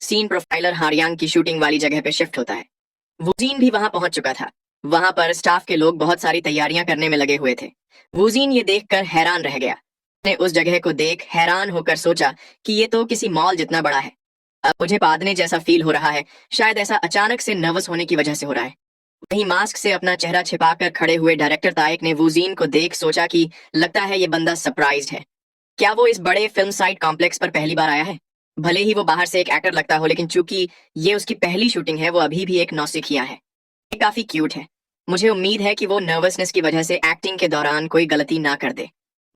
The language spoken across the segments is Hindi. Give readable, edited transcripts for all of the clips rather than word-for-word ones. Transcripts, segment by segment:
सीन प्रोफाइलर हारियांग की शूटिंग वाली जगह पे शिफ्ट होता है। वूजीन भी वहां पहुंच चुका था। वहां पर स्टाफ के लोग बहुत सारी तैयारियां करने में लगे हुए थे। वूजीन ये देखकर हैरान रह गया। उसने उस जगह को देख हैरान होकर सोचा कि ये तो किसी मॉल जितना बड़ा है। अब मुझे बादने जैसा फील हो रहा है, शायद ऐसा अचानक से नर्वस होने की वजह से हो रहा है। वहीं मास्क से अपना चेहरा छिपाकर खड़े हुए डायरेक्टर ताइक ने वूजीन को देख सोचा कि लगता है ये बंदा सरप्राइज्ड है। क्या वो इस बड़े फिल्म साइट कॉम्प्लेक्स पर पहली बार आया है? भले ही वो बाहर से एक एक्टर लगता हो, लेकिन चूंकि ये उसकी पहली शूटिंग है, वो अभी भी एक नौसिखिया है। ये काफी क्यूट है। मुझे उम्मीद है कि वो नर्वसनेस की वजह से एक्टिंग के दौरान कोई गलती ना कर दे।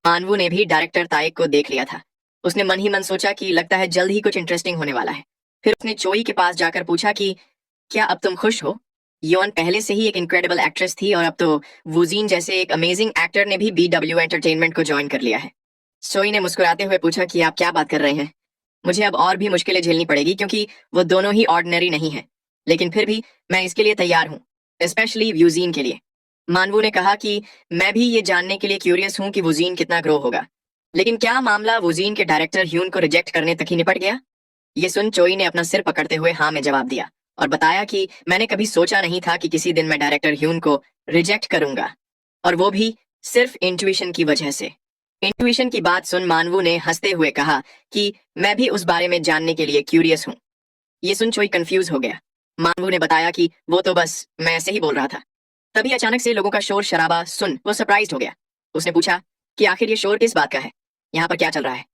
मानवू ने भी डायरेक्टर ताइक को देख लिया था। उसने मन ही मन सोचा कि लगता है जल्द ही कुछ इंटरेस्टिंग होने वाला है। फिर उसने चोई के पास जाकर पूछा कि क्या अब तुम खुश हो? योन पहले से ही एक इनक्रेडिबल एक्ट्रेस थी और अब तो वूजीन जैसे एक अमेजिंग एक्टर ने भी BW एंटरटेनमेंट को ज्वाइन कर लिया है। सोई ने मुस्कुराते हुए पूछा कि आप क्या बात कर रहे हैं? मुझे अब और भी मुश्किलें झेलनी पड़ेगी क्योंकि वो दोनों ही ऑर्डिनरी नहीं है, लेकिन फिर भी मैं इसके लिए तैयार हूँ, स्पेशली वूजीन के लिए। मानवू ने कहा कि मैं भी ये जानने के लिए क्यूरियस हूँ कि वूजीन कितना ग्रो होगा। लेकिन क्या मामला वूजीन के डायरेक्टर ह्यून को रिजेक्ट करने तक ही निपट गया? ये सुन चोई ने अपना सिर पकड़ते हुए हाँ में जवाब दिया और बताया कि मैंने कभी सोचा नहीं था कि किसी दिन मैं डायरेक्टर ह्यून को रिजेक्ट करूंगा, और वो भी सिर्फ इंट्यूशन की वजह से। इंट्यूशन की बात सुन मानवू ने हंसते हुए कहा कि मैं भी उस बारे में जानने के लिए क्यूरियस हूँ। ये सुन चोई कंफ्यूज हो गया। मानवू ने बताया कि वो तो बस मैं ऐसे ही बोल रहा था। तभी अचानक से लोगों का शोर शराबा सुन वो सरप्राइज हो गया। उसने पूछा कि आखिर ये शोर किस बात का है, यहाँ पर क्या चल रहा है?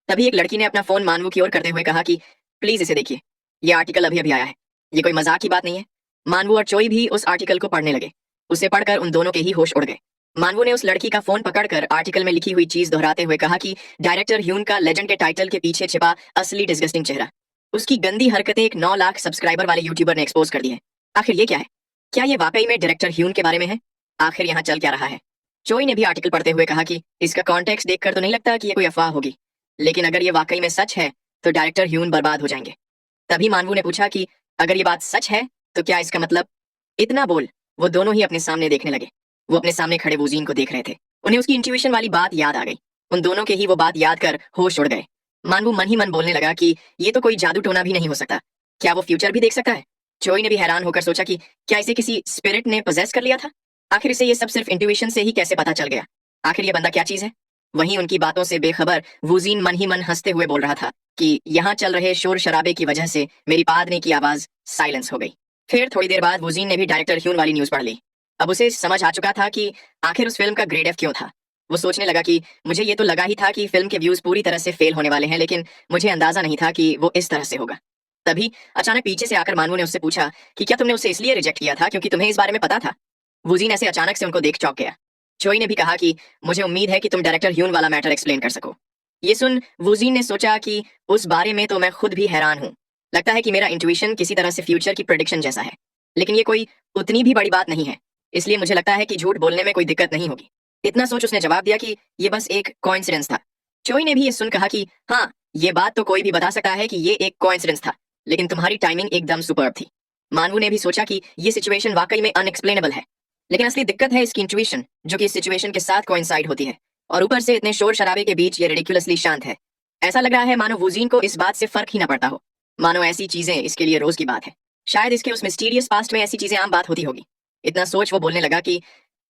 तभी एक लड़की ने अपना फोन मानवू की ओर करते हुए कहा कि प्लीज इसे देखिए, ये आर्टिकल अभी अभी आया है, ये कोई मजाक की बात नहीं है। मानवू और चोई भी उस आर्टिकल को पढ़ने लगे। उसे पढ़कर उन दोनों के ही होश उड़ गए। मानवू ने उस लड़की का फोन पकड़कर आर्टिकल में लिखी हुई चीज दोहराते हुए कहा कि डायरेक्टर ह्यून का लेजेंड के टाइटल के पीछे छिपा असली डिस्गस्टिंग चेहरा, उसकी गंदी हरकतें एक 9 लाख सब्सक्राइबर वाले यूट्यूबर ने एक्सपोज कर दी है। आखिर ये क्या है? क्या ये वाकई में डायरेक्टर ह्यून के बारे में है? आखिर यहाँ चल क्या रहा है? चोई ने भी आर्टिकल पढ़ते हुए कहा कि इसका कॉन्टेक्स्ट देखकर तो नहीं लगता कि ये कोई अफवाह होगी, लेकिन अगर ये वाकई में सच है तो डायरेक्टर ह्यून बर्बाद हो जाएंगे। तभी मानवू ने पूछा कि अगर ये बात सच है तो क्या इसका मतलब? इतना बोल वो दोनों ही अपने सामने देखने लगे। वो अपने सामने खड़े वूजीन को देख रहे थे। उन्हें उसकी इंट्यूशन वाली बात याद आ गई। उन दोनों के ही वो बात याद कर होश उड़ गए। मानवू मन ही मन बोलने लगा कि ये तो कोई जादू टोना भी नहीं हो सकता। क्या वो फ्यूचर भी देख सकता है? चोई ने भी हैरान होकर सोचा कि क्या इसे किसी स्पिरिट ने पोजेस कर लिया था? आखिर इसे ये सब सिर्फ इंट्यूशन से ही कैसे पता चल गया? आखिर ये बंदा क्या चीज है? वहीं उनकी बातों से बेखबर वूजीन मन ही मन हंसते हुए बोल रहा था कि यहाँ चल रहे शोर शराबे की वजह से मेरी पादने की आवाज साइलेंस हो गई। फिर थोड़ी देर बाद वूजीन ने भी डायरेक्टर ह्यून वाली न्यूज पढ़ ली। अब उसे समझ आ चुका था कि आखिर उस फिल्म का ग्रेड एफ क्यों था। वो सोचने लगा कि मुझे ये तो लगा ही था कि फिल्म के व्यूज पूरी तरह से फेल होने वाले हैं, लेकिन मुझे अंदाजा नहीं था कि वो इस तरह से होगा। तभी अचानक पीछे से आकर मानवू ने उससे पूछा कि क्या तुमने उसे इसलिए रिजेक्ट किया था क्योंकि तुम्हें इस बारे में पता था? वूजीन ऐसे अचानक से उनको देख चौंक गया। चोई ने भी कहा कि मुझे उम्मीद है कि तुम डायरेक्टर ह्यून वाला मैटर एक्सप्लेन कर सको। ये सुन वूजीन ने सोचा कि उस बारे में तो मैं खुद भी हैरान हूँ। लगता है कि मेरा इंट्यूशन किसी तरह से फ्यूचर की प्रेडिक्शन जैसा है, लेकिन ये कोई उतनी भी बड़ी बात नहीं है, इसलिए मुझे लगता है कि झूठ बोलने में कोई दिक्कत नहीं होगी। इतना सोच उसने जवाब दिया कि ये बस एक कोइंसिडेंस था। चोई ने भी ये सुन कहा कि हाँ, ये बात तो कोई भी बता सकता है कि ये एक कोइंसिडेंस था, लेकिन तुम्हारी टाइमिंग एकदम सुपर्ब थी। मानवू ने भी सोचा कि ये सिचुएशन वाकई में अनएक्सप्लेनेबल है, लेकिन असली दिक्कत है इसकी इंट्यूशन, जो कि इस सिचुएशन के साथ कोइंसाइड होती है, और ऊपर से इतने शोर शराबे के बीच ये रिडिकुलसली शांत है। ऐसा लग रहा है मानो वूजीन को इस बात से फर्क ही ना पड़ता हो, मानो ऐसी चीजें इसके लिए रोज की बात है। शायद इसके उस मिस्टीरियस पास्ट में ऐसी चीजें आम बात होती होगी। इतना सोच वो बोलने लगा कि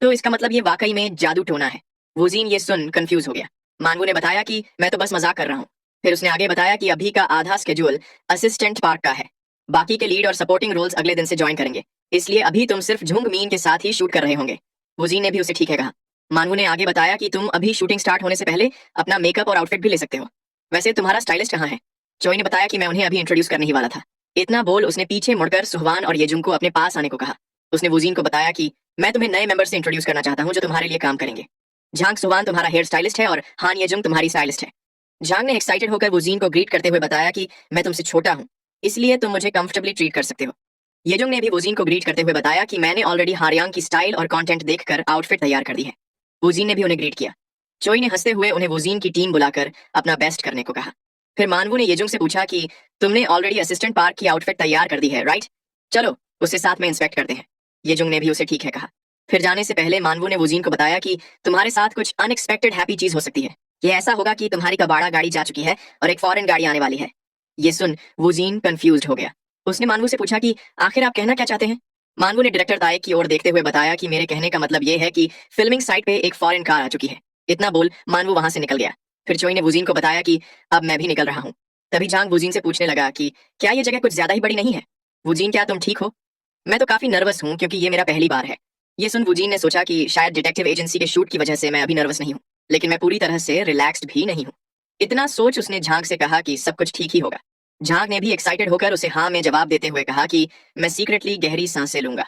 तो इसका मतलब ये वाकई में जादू टोना है। वूजीन ये सुन कंफ्यूज हो गया। मानवू ने बताया कि मैं तो बस मजाक कर रहा हूँ। फिर उसने आगे बताया कि अभी का आधा स्केड्यूल असिस्टेंट पार्ट का है, बाकी के लीड और सपोर्टिंग रोल्स अगले दिन से ज्वाइन करेंगे, इसलिए अभी तुम सिर्फ झुंग मीन के साथ ही शूट कर रहे होंगे। वूजीन ने भी उसे ठीक है कहा। मानवू ने आगे बताया कि तुम अभी शूटिंग स्टार्ट होने से पहले अपना मेकअप और आउटफिट भी ले सकते हो। वैसे तुम्हारा स्टाइलिस्ट कहाँ है? चोई ने बताया कि मैं उन्हें अभी इंट्रोड्यूस करने ही वाला था। इतना बोल उसने पीछे मुड़कर सुहवान और येजुंग को अपने पास आने को कहा। उसने वूजीन को बताया कि मैं तुम्हें नए मेंबर से इंट्रोड्यूस करना चाहता हूँ जो तुम्हारे लिए काम करेंगे। झांग सुहवान तुम्हारा हेयर स्टाइलिस्ट है और हान येजुंग तुम्हारी स्टाइलिस्ट है। झांग ने एक्साइटेड होकर वूजीन को ग्रीट करते हुए बताया कि मैं तुमसे छोटा हूँ, इसलिए तुम मुझे कंफर्टेबली ट्रीट कर सकते हो। येजुंग ने भी वूजीन को ग्रीट करते हुए बताया कि मैंने ऑलरेडी हारियांग की स्टाइल और कंटेंट देखकर आउटफिट तैयार कर दी है। वूजीन ने भी उन्हें ग्रीट किया। चोई ने हंसते हुए उन्हें वूजीन की टीम बुलाकर अपना बेस्ट करने को कहा। फिर मानवू ने येजुंग से पूछा कि तुमने ऑलरेडी असिस्टेंट पार्क की आउटफिट तैयार कर दी है, राइट? चलो उसे साथ में इंस्पेक्ट करते हैं। येजुंग ने भी उसे ठीक है कहा। फिर जाने से पहले मानवू ने वूजीन को बताया कि तुम्हारे साथ कुछ अनएक्सपेक्टेड हैप्पी चीज हो सकती है। ये ऐसा होगा कि तुम्हारी कबाड़ा गाड़ी जा चुकी है और एक फॉरेन गाड़ी आने वाली है। ये सुन वुजीन कंफ्यूज्ड हो गया। उसने मानवू से पूछा कि आखिर आप कहना क्या चाहते हैं। मानवू ने डायरेक्टर दायक की ओर देखते हुए बताया कि मेरे कहने का मतलब ये है कि फिल्मिंग साइट पे एक फॉरेन कार आ चुकी है। इतना बोल मानवू वहां से निकल गया। फिर चोई ने वुजीन को बताया कि अब मैं भी निकल रहा हूँ। तभी जांग वुजीन से पूछने लगा कि क्या ये जगह कुछ ज्यादा ही बड़ी नहीं है। वुजीन, क्या तुम ठीक हो? मैं तो काफी नर्वस हूँ क्योंकि ये मेरा पहली बार है। ये सुन वुजीन ने सोचा कि शायद डिटेक्टिव एजेंसी के शूट की वजह से मैं अभी नर्वस नहीं हूँ, लेकिन मैं पूरी तरह से रिलैक्स्ड भी नहीं हूँ। इतना सोच उसने झांग से कहा कि सब कुछ ठीक ही होगा। झांग ने भी एक्साइटेड होकर उसे हाँ में जवाब देते हुए कहा कि मैं सीक्रेटली गहरी सांसें लूंगा।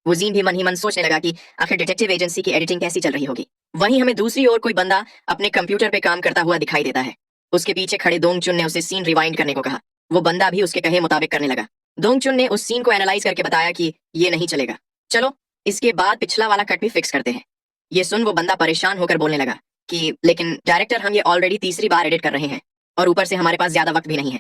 वजीन भी मन ही मन सोचने लगा कि आखिर डिटेक्टिव एजेंसी की एडिटिंग कैसी चल रही होगी। वहीं हमें दूसरी ओर कोई बंदा अपने कंप्यूटर पे काम करता हुआ दिखाई देता है। उसके पीछे खड़े दोंगचुन ने उसे सीन रिवाइंड करने को कहा। वो बंदा भी उसके कहे मुताबिक करने लगा। दोंगचुन ने उस सीन को एनालाइज करके बताया कि ये नहीं चलेगा, चलो इसके बाद पिछला वाला कट भी फिक्स करते हैं। ये सुन वो बंदा परेशान होकर बोलने लगा कि लेकिन डायरेक्टर, हम ये ऑलरेडी तीसरी बार एडिट कर रहे हैं और ऊपर से हमारे पास ज्यादा वक्त भी नहीं है।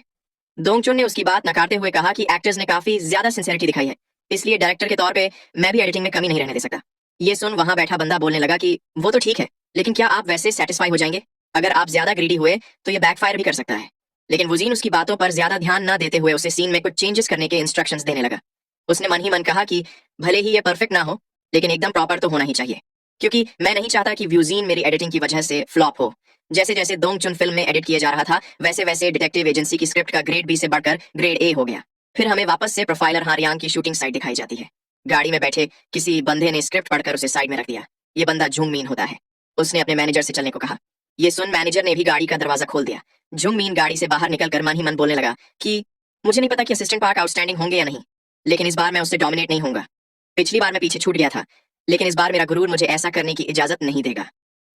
दोंगचुन ने उसकी बात नकारते हुए कहा कि एक्टर्स ने काफी ज्यादा सिंसियरिटी दिखाई है, इसलिए डायरेक्टर के तौर पे मैं भी एडिटिंग में कमी नहीं रहने दे सकता। ये सुन वहां बैठा बंदा बोलने लगा कि वो तो ठीक है, लेकिन क्या आप वैसे सेटिस्फाई हो जाएंगे? अगर आप ज्यादा ग्रीडी हुए तो ये बैकफायर भी कर सकता है। लेकिन वजीन उसकी बातों पर ज्यादा ध्यान न देते हुए उसे सीन में कुछ चेंजेस करने के इंस्ट्रक्शंस देने लगा। उसने मन ही मन कहा कि भले ही ये परफेक्ट ना हो, लेकिन एकदम प्रॉपर तो होना ही चाहिए, क्योंकि मैं नहीं चाहता कि व्यूजीन मेरी एडिटिंग की वजह से फ्लॉप हो। जैसे जैसे दोंगचुन फिल्म में एडिट किया जा रहा था, वैसे वैसे डिटेक्टिव एजेंसी की स्क्रिप्ट का ग्रेड बी से बढ़कर ग्रेड ए हो गया। फिर हमें वापस से प्रोफाइलर हारियांग की शूटिंग साइट दिखाई जाती है। गाड़ी में बैठे किसी बंदे ने स्क्रिप्ट पढ़कर उसे साइड में रख दिया। ये बंदा झुंग मीन होता है। उसने अपने मैनेजर से चलने को कहा। ये सुन मैनेजर ने भी गाड़ी का दरवाजा खोल दिया। झुंग मीन गाड़ी से बाहर निकलकर मन ही मन बोलने लगा कि मुझे नहीं पता कि असिस्टेंट पार्क आउटस्टैंडिंग होंगे या नहीं, लेकिन इस बार मैं उससे डोमिनेट नहीं होऊंगा। पिछली बार मैं पीछे छूट गया था, लेकिन इस बार मेरा गुरूर मुझे ऐसा करने की इजाजत नहीं देगा।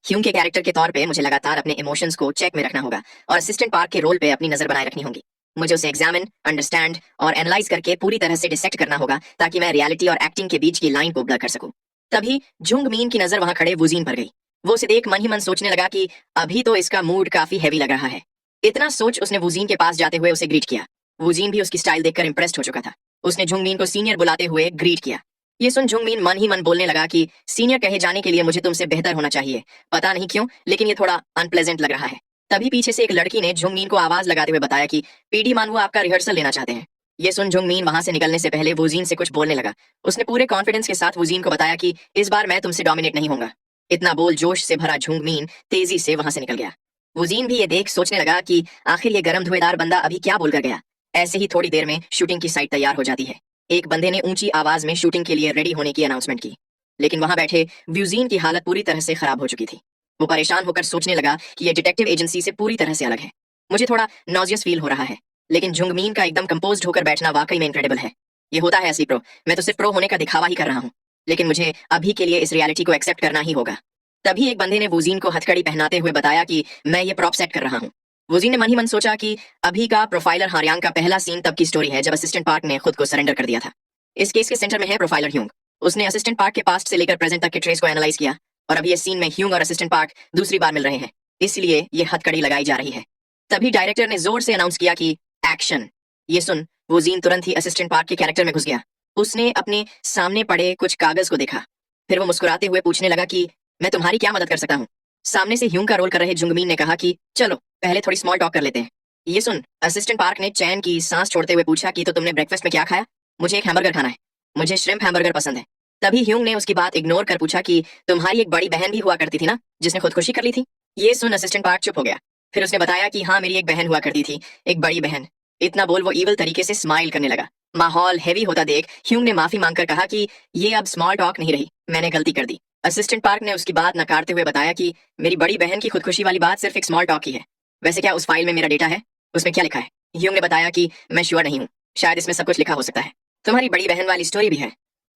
ह्यूंग के कैरेक्टर के तौर पे मुझे लगातार अपने इमोशंस को चेक में रखना होगा और असिस्टेंट पार्क के रोल पे अपनी नजर बनाए रखनी होगी। मुझे उसे एग्जामिन, अंडरस्टैंड और एनालाइज करके पूरी तरह से डिसेक्ट करना होगा ताकि मैं रियलिटी और एक्टिंग के बीच की लाइन को ब्लर कर सकूं। तभी झुंग मीन की नजर वहां खड़े वुजीन पर गई। वो उसे देख मन ही मन सोचने लगा कि अभी तो इसका मूड काफी हैवी लग रहा है। इतना सोच उसने वुजीन के पास जाते हुए उसे ग्रीट किया। वुजीन भी उसकी स्टाइल देखकर इंप्रेस्ड हो चुका था। उसने झुंग मीन को सीनियर बुलाते हुए ग्रीट किया। ये सुन झुंग मीन मन ही मन बोलने लगा कि सीनियर कहे जाने के लिए मुझे तुमसे बेहतर होना चाहिए, पता नहीं क्यों लेकिन ये थोड़ा अनप्लेजेंट लग रहा है। तभी पीछे से एक लड़की ने झुंग मीन को आवाज लगाते हुए बताया कि पीडी मानवू आपका रिहर्सल लेना चाहते हैं। ये सुन झुंग मीन वहां से निकलने से पहले वुजीन से कुछ बोलने लगा। उसने पूरे कॉन्फिडेंस के साथ वुजीन को बताया कि इस बार मैं तुमसे डोमिनेट नहीं होऊंगा। इतना बोल जोश से भरा झुंग मीन तेजी से वहां से निकल गया। वुजीन भी ये देख सोचने लगा कि आखिर ये गरम धुएंदार बंदा अभी क्या बोलकर गया। ऐसे ही थोड़ी देर में शूटिंग की साइट तैयार हो जाती है। एक बंदे ने ऊंची आवाज में शूटिंग के लिए रेडी होने की अनाउंसमेंट की, लेकिन वहां बैठे व्यूजीन की हालत पूरी तरह से खराब हो चुकी थी। वो परेशान होकर सोचने लगा कि ये डिटेक्टिव एजेंसी से पूरी तरह से अलग है। मुझे थोड़ा नॉजियस फील हो रहा है, लेकिन झुंगमीन का एकदम कंपोज्ड होकर बैठना वाकई में इनक्रेडिबल है। ये होता है असली प्रो। मैं तो सिर्फ प्रो होने का दिखावा ही कर रहा हूँ, लेकिन मुझे अभी के लिए इस रियलिटी को एक्सेप्ट करना ही होगा। तभी एक बंदे ने वुजीन को हथकड़ी पहनाते हुए बताया कि मैं ये प्रॉप सेट कर रहा हूँ। वुजीन ने मन ही मन सोचा कि अभी का प्रोफाइलर हारियांग का पहला सीन तब की स्टोरी है जब असिस्टेंट पार्क ने खुद को सरेंडर कर दिया था। इस केस के सेंटर में है प्रोफाइलर ह्यूंग। उसने असिस्टेंट पार्क के पास्ट से लेकर प्रेजेंट तक के ट्रेस को एनालाइज किया और अभी इस सीन में ह्यूंग और असिस्टेंट पार्क दूसरी बार मिल रहे हैं, इसलिए ये हथकड़ी लगाई जा रही है। तभी डायरेक्टर ने जोर से अनाउंस किया कि एक्शन। ये सुन वुजीन तुरंत ही असिस्टेंट पार्क के कैरेक्टर में घुस गया। उसने अपने सामने पड़े कुछ कागज को देखा, फिर वो मुस्कुराते हुए पूछने लगा कि मैं तुम्हारी क्या मदद कर सकता हूँ। सामने से ह्यूंग का रोल कर रहे जुंगमीन ने कहा कि चलो पहले थोड़ी स्मॉल टॉक कर लेते हैं। ये सुन असिस्टेंट पार्क ने चैन की सांस छोड़ते हुए पूछा कि तो तुमने ब्रेकफास्ट में क्या खाया? मुझे एक हैमबर्गर खाना है, मुझे श्रिम्प हैमबर्गर पसंद है। तभी ह्यूंग ने उसकी बात इग्नोर कर पूछा कि तुम्हारी एक बड़ी बहन भी हुआ करती थी ना, जिसने खुदकुशी कर ली थी? ये सुन असिस्टेंट पार्क चुप हो गया। फिर उसने बताया कि हाँ मेरी एक बहन हुआ करती थी, एक बड़ी बहन। इतना बोल वो ईवल तरीके से स्माइल करने लगा। माहौल हैवी होता देख ह्यूंग ने माफी मांगकर कहा कि ये अब स्मॉल टॉक नहीं रही, मैंने गलती कर दी। असिस्टेंट पार्क ने उसकी बात नकारते हुए बताया कि मेरी बड़ी बहन की खुदकुशी वाली बात सिर्फ एक स्मॉल टॉक ही है। वैसे क्या उस फाइल में मेरा डेटा है? उसमें क्या लिखा है? ह्यूंग ने बताया कि मैं श्योर नहीं हूँ, शायद इसमें सब कुछ लिखा हो सकता है। तुम्हारी बड़ी बहन वाली स्टोरी भी है।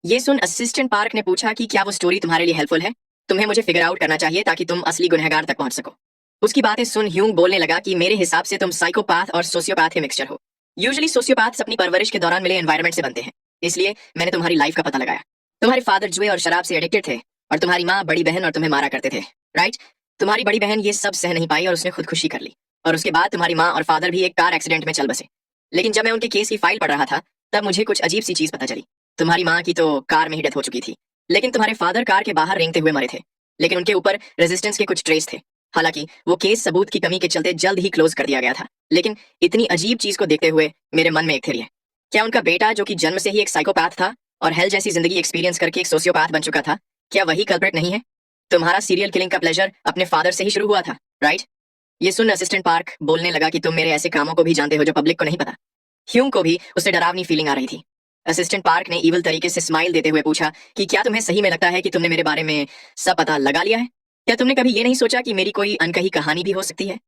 ये सुन असिस्टेंट पार्क ने पूछा कि क्या वो स्टोरी तुम्हारे लिए हेल्पफुल है? तुम्हें मुझे फिगर आउट करना चाहिए ताकि तुम असली गुनहगार तक पहुंच सको। उसकी बातें सुन ह्यूंग बोलने लगा कि मेरे हिसाब से तुम साइकोपैथ और सोशियोपैथ के मिक्सचर हो। यूजुअली सोशियोपैथ्स अपनी परवरिश के दौरान मिले एनवायरनमेंट से बनते हैं, इसलिए मैंने तुम्हारी लाइफ का पता लगाया। तुम्हारे फादर जुए और शराब से एडिक्टेड थे और तुम्हारी माँ बड़ी बहन और तुम्हें मारा करते थे, राइट? तुम्हारी बड़ी बहन ये सब सह नहीं पाई और उसने खुदकुशी कर ली, और उसके बाद तुम्हारी माँ और फादर भी एक कार एक्सीडेंट में चल बसे। लेकिन जब मैं उनके केस की फाइल पढ़ रहा था तब मुझे कुछ अजीब सी चीज पता चली। तुम्हारी माँ की तो कार में ही डेथ हो चुकी थी, लेकिन तुम्हारे फादर कार के बाहर रेंगते हुए मरे थे, लेकिन उनके ऊपर रेजिस्टेंस के कुछ ट्रेस थे। हालांकि वो केस सबूत की कमी के चलते जल्द ही क्लोज कर दिया गया था। लेकिन इतनी अजीब चीज को देखते हुए मेरे मन में एक थ्योरी है। क्या उनका बेटा, जो कि जन्म से ही एक साइकोपैथ था और हेल जैसी जिंदगी एक्सपीरियंस करके एक सोशियोपैथ बन चुका था, क्या वही कल्प्रिट नहीं है? तुम्हारा सीरियल किलिंग का प्लेजर अपने फादर से ही शुरू हुआ था, राइट? ये सुन असिस्टेंट पार्क बोलने लगा कि तुम मेरे ऐसे कामों को भी जानते हो जो पब्लिक को नहीं पता। ह्यूम को भी उससे डरावनी फीलिंग आ रही थी। असिस्टेंट पार्क ने इवल तरीके से स्माइल देते हुए पूछा कि क्या तुम्हें सही में लगता है कि तुमने मेरे बारे में सब पता लगा लिया है? क्या तुमने कभी ये नहीं सोचा कि मेरी कोई अनकही कहानी भी हो सकती है?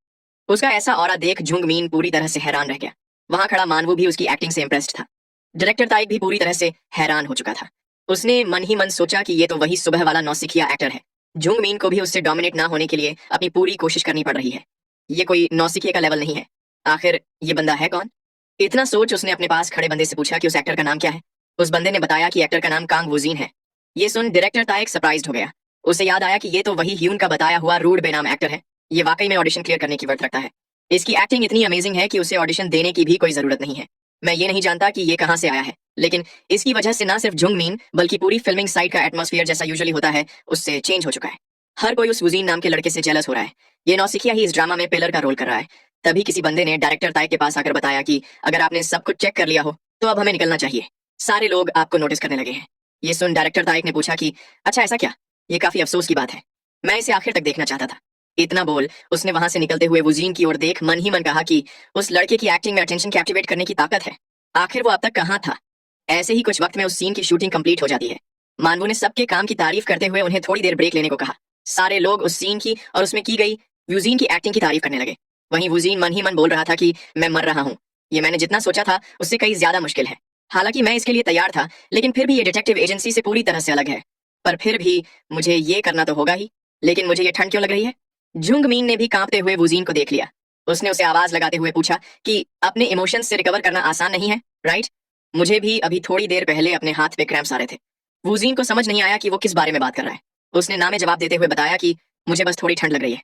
उसका ऐसा ऑरा देख जुंग मीन पूरी तरह से हैरान रह गया। वहां खड़ा मानवू भी उसकी एक्टिंग से इम्प्रेस्ड था। डायरेक्टर ताइक भी पूरी तरह से हैरान हो चुका था। उसने मन ही मन सोचा कि ये तो वही सुबह वाला नौसिखिया एक्टर है। जुंग मीन को भी उससे डोमिनेट ना होने के लिए अपनी पूरी कोशिश करनी पड़ रही है। ये कोई नौसिखिए का लेवल नहीं है। आखिर ये बंदा है कौन? इतना सोच उसने अपने पास खड़े बंदे से पूछा कि उस एक्टर का नाम क्या है। उस बंदे ने बताया कि एक्टर का नाम कांग वुजीन है। ये सुन डायरेक्टर ताइक सरप्राइज्ड हो गया। उसे याद आया कि ये तो वही ह्यून का बताया हुआ रूड बेनाम एक्टर है। ये वाकई में ऑडिशन क्लियर करने की वर्थ रखता है। इसकी एक्टिंग इतनी अमेजिंग है कि उसे ऑडिशन देने की भी कोई जरूरत नहीं है। मैं ये नहीं जानता कि ये कहां से आया है, लेकिन इसकी वजह से ना सिर्फ जुंग मीन बल्कि पूरी फिल्मिंग साइट का एटमॉस्फेयर जैसा यूजुअली होता है उससे चेंज हो चुका है। हर कोई उस वुजीन नाम के लड़के से जेलस हो रहा है। ये नौसिखिया ही इस ड्रामा में पिलर का रोल कर रहा है। तभी किसी बंदे ने डायरेक्टर ताइक के पास आकर बताया कि अगर आपने सब कुछ चेक कर लिया हो तो अब हमें निकलना चाहिए। सारे लोग आपको नोटिस करने लगे हैं। ये सुन डायरेक्टर ताइक ने पूछा कि अच्छा ऐसा क्या? ये काफी अफसोस की बात है। मैं इसे आखिर तक देखना चाहता था। इतना बोल उसने वहां से निकलते हुए वुजीन की ओर देख मन ही मन कहा कि उस लड़के की एक्टिंग में अटेंशन कैप्टिवेट करने की ताकत है। आखिर वो अब तक कहाँ था? ऐसे ही कुछ वक्त में उस सीन की शूटिंग कंप्लीट हो जाती है। मानवू ने सबके काम की तारीफ करते हुए उन्हें थोड़ी देर ब्रेक लेने को कहा। सारे लोग उस सीन की और उसमें की गई वुजीन की एक्टिंग की तारीफ करने लगे। वहीं वुजीन मन ही मन बोल रहा था कि मैं मर रहा हूँ। ये मैंने जितना सोचा था उससे कहीं ज्यादा मुश्किल है। हालांकि मैं इसके लिए तैयार था, लेकिन फिर भी ये डिटेक्टिव एजेंसी से पूरी तरह से अलग है। पर फिर भी मुझे ये करना तो होगा ही। लेकिन मुझे ये ठंड क्यों लग रही है? जुंग मीन ने भी कांपते हुए वुजीन को देख लिया। उसने उसे आवाज लगाते हुए पूछा कि अपने इमोशंस से रिकवर करना आसान नहीं है, राइट? मुझे भी अभी थोड़ी देर पहले अपने हाथ पे क्रैम्प्स आ रहे थे। वुजीन को समझ नहीं आया कि वो किस बारे में बात कर रहा है। उसने ना में जवाब देते हुए बताया कि मुझे बस थोड़ी ठंड लग रही है।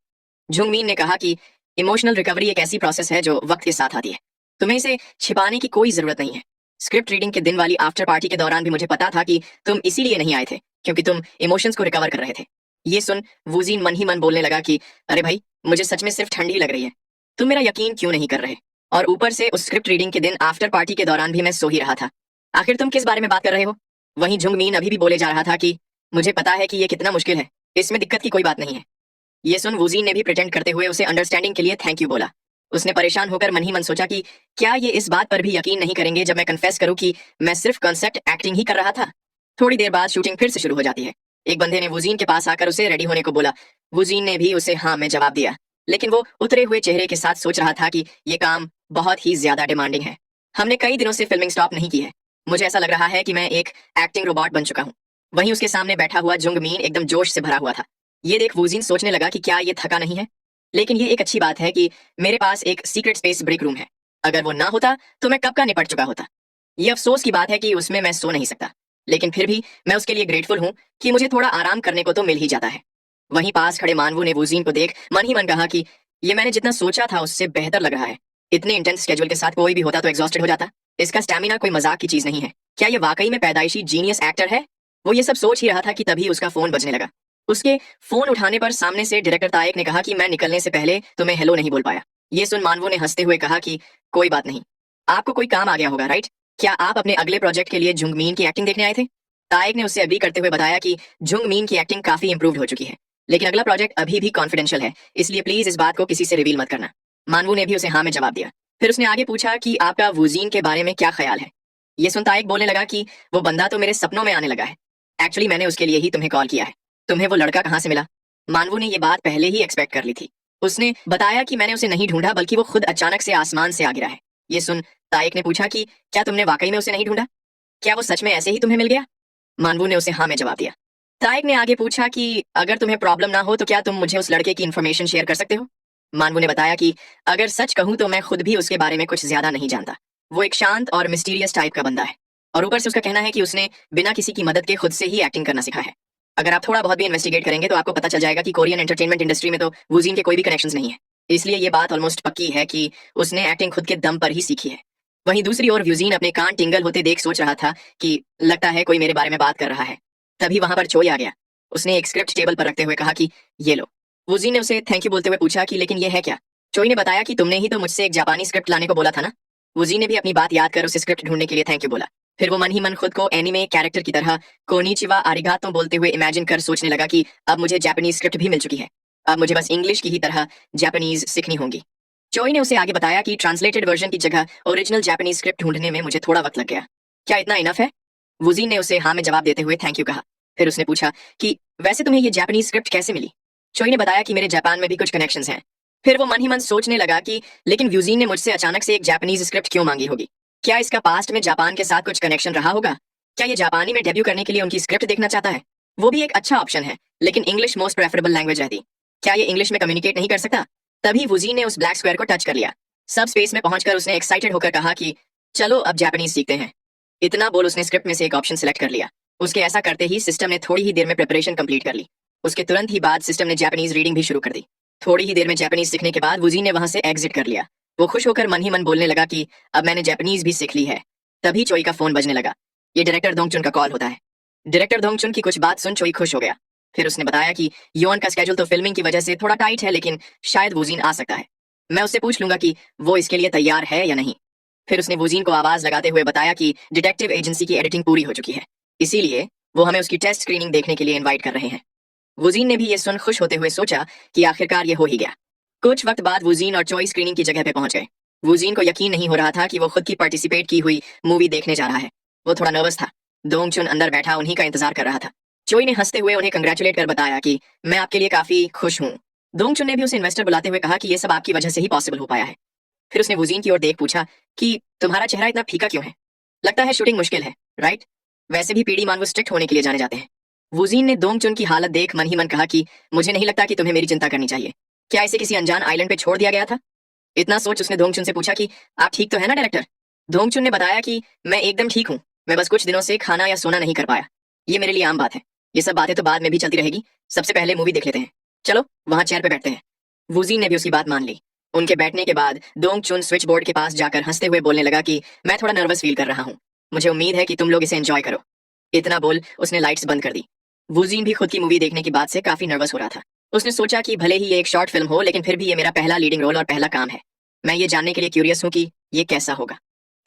जुंग मीन ने कहा कि इमोशनल रिकवरी एक ऐसी प्रोसेस है जो वक्त के साथ आती है। तुम्हें इसे छिपाने की कोई जरूरत नहीं है। स्क्रिप्ट रीडिंग के दिन वाली आफ्टर पार्टी के दौरान भी मुझे पता था कि तुम इसीलिए नहीं आए थे, क्योंकि तुम इमोशंस को रिकवर कर रहे थे। ये सुन वुजीन मन ही मन बोलने लगा कि अरे भाई, मुझे सच में सिर्फ ठंड ही लग रही है। तुम मेरा यकीन क्यों नहीं कर रहे? और ऊपर से उस स्क्रिप्ट रीडिंग के दिन आफ्टर पार्टी के दौरान भी मैं सो ही रहा था। आखिर तुम किस बारे में बात कर रहे हो? वहीं जुंग मीन अभी भी बोले जा रहा था कि मुझे पता है कि ये कितना मुश्किल है, इसमें दिक्कत की कोई बात नहीं है। ये सुन वुजीन ने भी प्रिटेंड करते हुए उसे अंडरस्टैंडिंग के लिए थैंक यू बोला। उसने परेशान होकर मन ही मन सोचा कि क्या ये इस बात पर भी यकीन नहीं करेंगे जब मैं कन्फेस करूं कि मैं सिर्फ कॉन्सेप्ट एक्टिंग ही कर रहा था। थोड़ी देर बाद शूटिंग फिर से शुरू हो जाती है। एक बंदे ने वुजीन के पास आकर उसे रेडी होने को बोला। वुजीन ने भी उसे हाँ में जवाब दिया, लेकिन वो उतरे हुए चेहरे के साथ सोच रहा था कि ये काम बहुत ही ज्यादा डिमांडिंग है। हमने कई दिनों से फिल्मिंग स्टॉप नहीं की है। मुझे ऐसा लग रहा है कि मैं एक एक्टिंग रोबोट बन चुका हूँ। वहीं उसके सामने बैठा हुआ जुंग मीन एकदम जोश से भरा हुआ था। ये देख वुजीन सोचने लगा कि क्या ये थका नहीं है? लेकिन ये एक अच्छी बात है कि मेरे पास एक सीक्रेट स्पेस ब्रेक रूम है। अगर वो ना होता तो मैं कब का निपट चुका होता। ये अफसोस की बात है कि उसमें मैं सो नहीं सकता, लेकिन फिर भी मैं उसके लिए ग्रेटफुल हूँ कि मुझे थोड़ा आराम करने को तो मिल ही जाता है। वहीं पास खड़े मानवू ने वुजीन को देख मन ही मन कहा कि ये मैंने जितना सोचा था उससे बेहतर लग रहा है। इतने इंटेंस स्केड्यूल के साथ कोई भी होता तो एग्जॉस्टेड हो जाता। इसका स्टैमिना कोई मजाक की चीज नहीं है। क्या ये वाकई में पैदाइशी जीनियस एक्टर है? वो ये सब सोच ही रहा था कि तभी उसका फोन बजने लगा। उसके फोन उठाने पर सामने से डायरेक्टर तायक ने कहा कि मैं निकलने से पहले तुम्हें हेलो नहीं बोल पाया। ये सुन मानवू ने हंसते हुए कहा कि कोई बात नहीं, आपको कोई काम आ गया होगा, राइट? क्या आप अपने अगले प्रोजेक्ट के लिए जुंग मीन की एक्टिंग देखने आए थे? तायक ने उससे अग्री करते हुए बताया कि जुंग मीन की एक्टिंग काफी इंप्रूव्ड हो चुकी है, लेकिन अगला प्रोजेक्ट अभी भी कॉन्फिडेंशियल है, इसलिए प्लीज इस बात को किसी से रिवील मत करना। मानवू ने भी उसे हाँ में जवाब दिया। फिर उसने आगे पूछा कि आपका वुजीन के बारे में क्या ख्याल है? ये सुन तायक बोलने लगा कि वो बंदा तो मेरे सपनों में आने लगा है। एक्चुअली मैंने उसके लिए ही तुम्हें कॉल किया है। तुम्हें वो लड़का कहाँ से मिला? मानवू ने ये बात पहले ही एक्सपेक्ट कर ली थी। उसने बताया कि मैंने उसे नहीं ढूंढा, बल्कि वो खुद अचानक से आसमान से आ गिरा है। ये सुन तायक ने पूछा कि क्या तुमने वाकई में उसे नहीं ढूंढा? क्या वो सच में ऐसे ही तुम्हें मिल गया? मानवू ने उसे हाँ में जवाब दिया। तायक ने आगे पूछा कि अगर तुम्हें प्रॉब्लम ना हो तो क्या तुम मुझे उस लड़के की इन्फॉर्मेशन शेयर कर सकते हो? मानवू ने बताया कि अगर सच कहूं तो मैं खुद भी उसके बारे में कुछ ज्यादा नहीं जानता। वो एक शांत और मिस्टीरियस टाइप का बंदा है, और ऊपर से उसका कहना है कि उसने बिना किसी की मदद के खुद से ही एक्टिंग करना सीखा है। अगर आप थोड़ा बहुत भी इन्वेस्टिगेट करेंगे तो आपको पता चल जाएगा कि कोरियन एंटरटेनमेंट इंडस्ट्री में तो वुजीन के कोई भी कनेक्शंस नहीं है। इसलिए ये बात ऑलमोस्ट पक्की है कि उसने एक्टिंग खुद के दम पर ही सीखी है। वहीं दूसरी ओर वुजीन अपने कान टिंगल होते देख सोच रहा था कि लगता है कोई मेरे बारे में बात कर रहा है। तभी वहां पर चोई आ गया। उसने एक स्क्रिप्ट टेबल पर रखते हुए कहा कि ये लो। वुजीन ने उसे थैंक यू बोलते हुए पूछा कि लेकिन ये है क्या? चोई ने बताया कि तुमने ही तो मुझसे एक जापानी स्क्रिप्ट लाने को बोला था ना। वुजी ने भी अपनी बात याद कर उसे स्क्रिप्ट ढूंढने के लिए थैंक यू बोला। फिर वो मन ही मन खुद को एनिमे कैरेक्टर की तरह कोनिचिवा आरिगातो बोलते हुए इमेजिन कर सोचने लगा कि अब मुझे जापानीज स्क्रिप्ट भी मिल चुकी है, अब मुझे बस इंग्लिश की ही तरह जापानीज सीखनी होगी। चोई ने उसे आगे बताया कि ट्रांसलेटेड वर्जन की जगह ओरिजिनल जापानीज स्क्रिप्ट ढूंढने में मुझे थोड़ा वक्त लग गया। क्या इतना इनफ है? वुजीन ने उसे हाँ में जवाब देते हुए थैंक यू कहा। फिर उसने पूछा कि वैसे तुम्हें ये जापानीज स्क्रिप्ट कैसे मिली? चोई ने बताया कि मेरे जापान में भी कुछ कनेक्शंस हैं। फिर वो मन ही मन सोचने लगा कि लेकिन व्यूजीन ने मुझसे अचानक से एक जापानीज स्क्रिप्ट क्यों मांगी होगी? क्या इसका पास्ट में जापान के साथ कुछ कनेक्शन रहा होगा? क्या ये जापानी में डेब्यू करने के लिए उनकी स्क्रिप्ट देखना चाहता है? वो भी एक अच्छा ऑप्शन है, लेकिन इंग्लिश मोस्ट प्रेफरेबल लैंग्वेज रहती। क्या ये इंग्लिश में कम्युनिकेट नहीं कर सकता? तभी वुजीन ने उस ब्लैक स्क्वायर को टच कर लिया। सब स्पेस में पहुंचकर उसने एक्साइटेड होकर कहा कि चलो अब जापानीज सीखते हैं। इतना बोल उसने स्क्रिप्ट में से एक ऑप्शन सिलेक्ट कर लिया। उसके ऐसा करते ही सिस्टम ने थोड़ी ही देर में प्रिपरेशन कंप्लीट कर ली। उसके तुरंत ही बाद सिस्टम ने जापानीज रीडिंग भी शुरू कर दी। थोड़ी ही देर में जापानीज सीखने के बाद वुजी ने वहां से एग्जिट कर लिया। वो खुश होकर मन ही मन बोलने लगा कि अब मैंने जापानीज भी सीख ली है। तभी चोई का फोन बजने लगा। ये डायरेक्टर दोंगचुन का कॉल होता है। डायरेक्टर दोंगचुन की कुछ बात सुन चोई खुश हो गया। फिर उसने बताया कि योन का स्केड्यूल तो फिल्मिंग की वजह से थोड़ा टाइट है, लेकिन शायद वुजीन आ सकता है। मैं उससे पूछ लूंगा कि वो इसके लिए तैयार है या नहीं। फिर उसने वुजीन को आवाज लगाते हुए बताया कि डिटेक्टिव एजेंसी की एडिटिंग पूरी हो चुकी है, इसीलिए वो हमें उसकी टेस्ट स्क्रीनिंग देखने के लिए इनवाइट कर रहे हैं। वुजीन ने भी ये सुन खुश होते हुए सोचा कि आखिरकार ये हो ही गया। कुछ वक्त बाद वुजीन और चोई स्क्रीनिंग की जगह पे पहुंच गए। वुजीन को यकीन नहीं हो रहा था कि वो खुद की पार्टिसिपेट की हुई मूवी देखने जा रहा है। वो थोड़ा नर्वस था। दोंगचुन अंदर बैठा उन्हीं का इंतजार कर रहा था। चोई ने हंसते हुए उन्हें कंग्रेचुलेट कर बताया कि मैं आपके लिए काफी खुश हूँ। दोंगचुन ने भी उसे इन्वेस्टर बुलाते हुए कहा कि ये सब आपकी वजह से ही पॉसिबल हो पाया है। फिर उसने वुजीन की ओर देख पूछा कि तुम्हारा चेहरा इतना फीका क्यों है? लगता है शूटिंग मुश्किल है, राइट? वैसे भी पीडी मानव स्ट्रिक्ट होने के लिए जाने जाते हैं। वुजीन ने दोंगचुन की हालत देख मन ही मन कहा कि मुझे नहीं लगता कि तुम्हें मेरी चिंता करनी चाहिए। क्या इसे किसी अनजान आइलैंड पे छोड़ दिया गया था? इतना सोच उसने दोंगचुन से पूछा कि आप ठीक तो है ना डायरेक्टर? दोंगचुन ने बताया कि मैं एकदम ठीक हूँ, मैं बस कुछ दिनों से खाना या सोना नहीं कर पाया। ये मेरे लिए आम बात है। ये सब बातें तो बाद में भी चलती रहेगी। सबसे पहले मूवी देख लेते हैं। चलो वहां चेयर पे बैठते हैं। वुजीन ने भी उसकी बात मान ली। उनके बैठने के बाद दोंगचुन स्विच बोर्ड के पास जाकर हंसते हुए बोलने लगा कि मैं थोड़ा नर्वस फील कर रहा हूँ। मुझे उम्मीद है कि तुम लोग इसे एंजॉय करो। इतना बोल उसने लाइट्स बंद कर दी। वुजीन भी खुद की मूवी देखने की बात से काफी नर्वस हो रहा था। उसने सोचा कि भले ही ये एक शॉर्ट फिल्म हो, लेकिन फिर भी ये मेरा पहला लीडिंग रोल और पहला काम है। मैं ये जानने के लिए क्यूरियस हूँ कि ये कैसा होगा।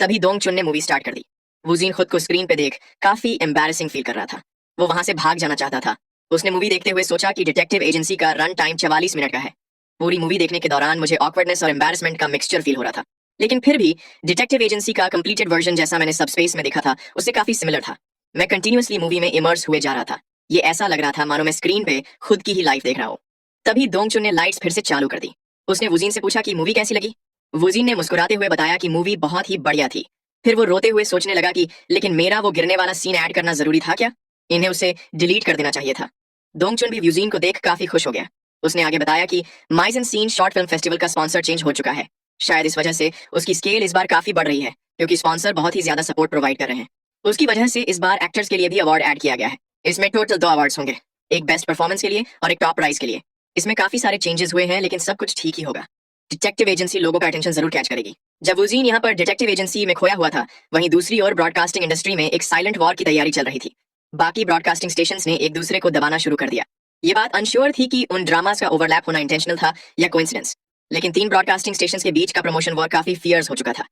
तभी दोंगचुन ने मूवी स्टार्ट कर दी। वुजीन खुद को स्क्रीन पे देख काफी एम्बैरेसिंग फील कर रहा था। वो वहां से भाग जाना चाहता था। उसने मूवी देखते हुए सोचा कि डिटेक्टिव एजेंसी का रन टाइम 44 मिनट का है। पूरी मूवी देखने के दौरान मुझे ऑकवर्डनेस और एम्बैरेसमेंट का मिक्सचर फील हो रहा था, लेकिन फिर भी डिटेक्टिव एजेंसी का कंप्लीटेड वर्जन जैसा मैंने सबस्पेस में देखा था उससे काफी सिमिलर था। मैं कंटिन्यूअसली मूवी में इमर्स हुए जा रहा था। ये ऐसा लग रहा था मानो मैं स्क्रीन पे खुद की ही लाइफ देख रहा हूँ। तभी दोंगचुन ने लाइट्स फिर से चालू कर दी। उसने वुजीन से पूछा कि मूवी कैसी लगी। वुजीन ने मुस्कुराते हुए बताया कि मूवी बहुत ही बढ़िया थी। फिर वो रोते हुए सोचने लगा कि लेकिन मेरा वो गिरने वाला सीन ऐड करना जरूरी था क्या? इन्हें उसे डिलीट कर देना चाहिए था। दोंगचुन भी वुजीन को देख काफी खुश हो गया। उसने आगे बताया कि mise en scene short film festival का स्पॉन्सर चेंज हो चुका है। शायद इस वजह से उसकी स्केल इस बार काफी बढ़ रही है, क्योंकि स्पॉन्सर बहुत ही ज्यादा सपोर्ट प्रोवाइड कर रहे हैं। उसकी वजह से इस बार एक्टर्स के लिए भी अवार्ड ऐड किया गया है। इसमें टोटल 2 अवार्ड्स होंगे, एक बेस्ट परफॉर्मेंस के लिए और एक टॉप प्राइज के लिए। इसमें काफी सारे चेंजेस हुए हैं, लेकिन सब कुछ ठीक ही होगा। डिटेक्टिव एजेंसी लोगों का अटेंशन जरूर कैच करेगी। जब वुजीन यहाँ पर डिटेक्टिव एजेंसी में खोया हुआ था, वहीं दूसरी ओर ब्रॉडकास्टिंग इंडस्ट्री में एक साइलेंट वॉर की तैयारी चल रही थी। बाकी ब्रॉडकास्टिंग स्टेशंस ने एक दूसरे को दबाना शुरू कर दिया। ये बात अनश्योर थी कि उन ड्रामास का ओवरलैप होना इंटेंशनल था या कोइंसिडेंस, लेकिन 3 ब्रॉडकास्टिंग स्टेशंस के बीच का प्रमोशन वॉर काफी फियर्स हो चुका था।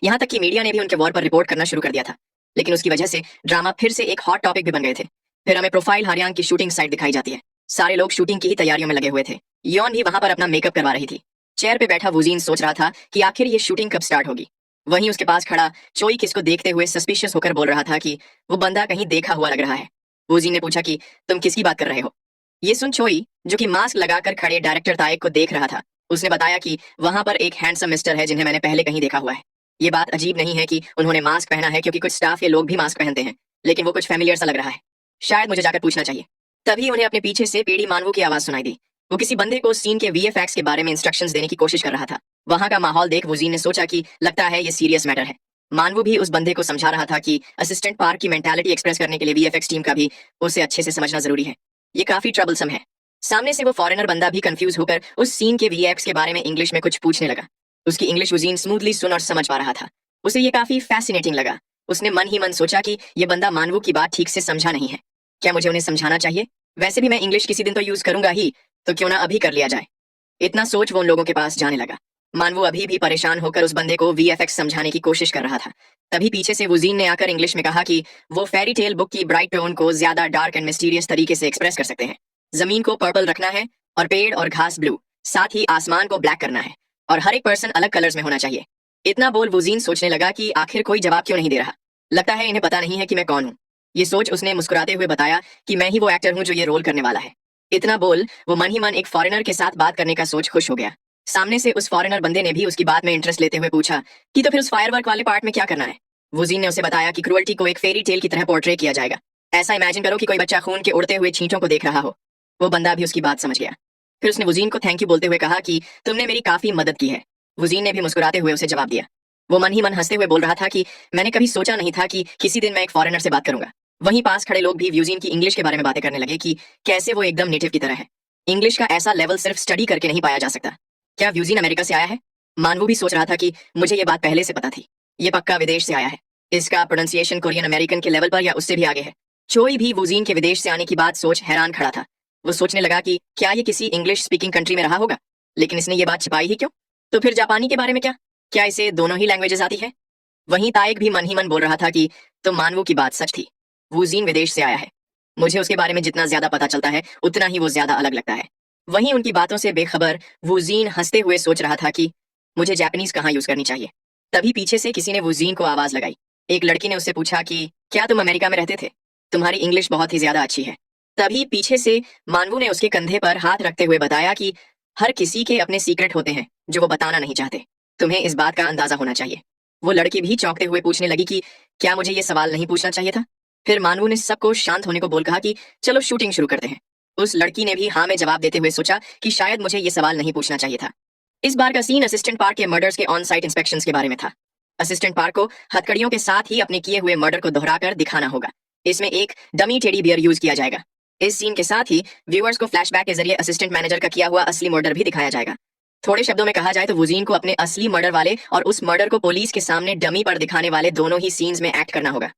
यहाँ तक कि मीडिया ने भी उनके वॉर पर रिपोर्ट करना शुरू कर दिया था, लेकिन उसकी वजह से ड्रामा फिर से एक हॉट टॉपिक भी बन गए थे। फिर हमें प्रोफाइल हारियांग की शूटिंग साइट दिखाई जाती है। सारे लोग शूटिंग की ही तैयारियों में लगे हुए थे। योन भी वहां पर अपना मेकअप करवा रही थी। चेयर पे बैठा वुजीन सोच रहा था कि आखिर ये शूटिंग कब स्टार्ट होगी। वहीं उसके पास खड़ा चोई किसको देखते हुए सस्पिशियस होकर बोल रहा था कि वो बंदा कहीं देखा हुआ लग रहा है। वुजीन ने पूछा कि तुम किसकी बात कर रहे हो? ये सुन चोई, जो कि मास्क लगाकर खड़े डायरेक्टर ताएक को देख रहा था, उसने बताया कि वहां पर एक हैंडसम मिस्टर है जिन्हें मैंने पहले कहीं देखा हुआ है। ये बात अजीब नहीं है कि उन्होंने मास्क पहना है, क्योंकि कुछ स्टाफ या लोग भी मास्क पहनते हैं, लेकिन वो कुछ फैमिलियर सा लग रहा है। शायद मुझे जाकर पूछना चाहिए। तभी उन्हें अपने पीछे से पीडी मानवू की आवाज सुनाई दी। वो किसी बंदे को सीन के वीएफएक्स के बारे में इंस्ट्रक्शंस देने की कोशिश कर रहा था। वहां का माहौल देख वुजीन ने सोचा कि लगता है ये सीरियस मैटर है। मानवू भी उस बंदे को समझा रहा था कि असिस्टेंट पार्क की मेंटालिटी एक्सप्रेस करने के लिए वीएफएक्स टीम का भी उसे अच्छे से समझना जरूरी है। ये काफी ट्रबलसम है। सामने से वो फॉरेनर बंदा भी कंफ्यूज होकर उस सीन के वीएफएक्स के बारे में इंग्लिश में कुछ पूछने लगा। उसकी इंग्लिश वुजीन स्मूथली सुन और समझ पा रहा था। उसे ये काफी फैसिनेटिंग लगा। उसने मन ही मन सोचा कि ये बंदा मानवू की बात ठीक से समझा नहीं है। क्या मुझे उन्हें समझाना चाहिए? वैसे भी मैं इंग्लिश किसी दिन तो यूज करूंगा ही, तो क्यों ना अभी कर लिया जाए। इतना सोच वो उन लोगों के पास जाने लगा। मानवू अभी भी परेशान होकर उस बंदे को वीएफएक्स समझाने की कोशिश कर रहा था। तभी पीछे से वुजीन ने आकर इंग्लिश में कहा कि वो फेरी टेल बुक की ब्राइट टोन को ज्यादा डार्क एंड मिस्टीरियस तरीके से एक्सप्रेस कर सकते हैं। जमीन को पर्पल रखना है और पेड़ और घास ब्लू, साथ ही आसमान को ब्लैक करना है और हर एक पर्सन अलग कलर्स में होना चाहिए। इतना बोल वुजीन सोचने लगा कि आखिर कोई जवाब क्यों नहीं दे रहा। लगता है इन्हें पता नहीं है कि मैं कौन हूँ। ये सोच उसने मुस्कुराते हुए बताया कि मैं ही वो एक्टर हूँ जो ये रोल करने वाला है। इतना बोल वो मन ही मन एक फॉरेनर के साथ बात करने का सोच खुश हो गया। सामने से उस फॉरेनर बंदे ने भी उसकी बात में इंटरेस्ट लेते हुए पूछा कि तो फिर उस फायरवर्क वाले पार्ट में क्या करना है। वुजीन ने उसे बताया कि क्रुअल्टी को एक फेरी टेल की तरह पोर्ट्रे किया जाएगा। ऐसा इमेजिन करो कि कोई बच्चा खून के उड़ते हुए छींटों को देख रहा हो। वो बंदा भी उसकी बात समझ गया। फिर उसने वुजीन को थैंक यू बोलते हुए कहा कि तुमने मेरी काफी मदद की है। वुजीन ने भी मुस्कुराते हुए उसे जवाब दिया। वो मन ही मन हंसते हुए बोल रहा था कि मैंने कभी सोचा नहीं था कि किसी दिन मैं एक फॉरेनर से बात करूंगा। वहीं पास खड़े लोग भी व्यूजीन की इंग्लिश के बारे में बातें करने लगे कि कैसे वो एकदम नेटिव की तरह है। इंग्लिश का ऐसा लेवल सिर्फ स्टडी करके नहीं पाया जा सकता। क्या व्यूजीन अमेरिका से आया है? मानवू भी सोच रहा था कि मुझे ये बात पहले से पता थी। ये पक्का विदेश से आया है। इसका प्रोनाउंसिएशन कोरियन अमेरिकन के लेवल पर या उससे भी आगे है। चोई भी वुजीन के विदेश से आने की बात सोच हैरान खड़ा था। वो सोचने लगा कि क्या ये किसी इंग्लिश स्पीकिंग कंट्री में रहा होगा, लेकिन इसने ये बात छिपाई ही क्यों? तो फिर जापानी के बारे में क्या इसे दोनों ही लैंग्वेजेस आती है? वहीं ताइक भी मन ही मन बोल रहा था कि तो मानवू की बात सच थी। वुजीन विदेश से आया है। मुझे उसके बारे में जितना ज्यादा पता चलता है उतना ही वो ज्यादा अलग लगता है। वहीं उनकी बातों से बेखबर वुजीन हंसते हुए सोच रहा था कि मुझे जापानीज कहाँ यूज करनी चाहिए। तभी पीछे से किसी ने वुजीन को आवाज लगाई। एक लड़की ने उससे पूछा कि क्या तुम अमेरिका में रहते थे? तुम्हारी इंग्लिश बहुत ही ज्यादा अच्छी है। तभी पीछे से मानवू ने उसके कंधे पर हाथ रखते हुए बताया कि हर किसी के अपने सीक्रेट होते हैं जो वो बताना नहीं चाहते। तुम्हें इस बात का अंदाजा होना चाहिए। वो लड़की भी चौंकते हुए पूछने लगी कि क्या मुझे ये सवाल नहीं पूछना चाहिए था? फिर मानवू ने सबको शांत होने को बोल कहा कि चलो शूटिंग शुरू करते हैं। उस लड़की ने भी हाँ में जवाब देते हुए सोचा कि शायद मुझे ये सवाल नहीं पूछना चाहिए था। इस बार का सीन असिस्टेंट पार्क के मर्डर्स के ऑन साइट इंस्पेक्शंस के बारे में था। असिस्टेंट पार्क को हथकड़ियों के साथ ही अपने किए हुए मर्डर को दोहराकर दिखाना होगा। इसमें एक डमी टेडी बियर यूज किया जाएगा। इस सीन के साथ ही व्यूअर्स को फ्लैशबैक के जरिए असिस्टेंट मैनेजर का किया हुआ असली मर्डर भी दिखाया जाएगा। थोड़े शब्दों में कहा जाए तो वुजीन को अपने असली मर्डर वाले और उस मर्डर को पुलिस के सामने डमी पर दिखाने वाले दोनों ही सीन्स में एक्ट करना होगा।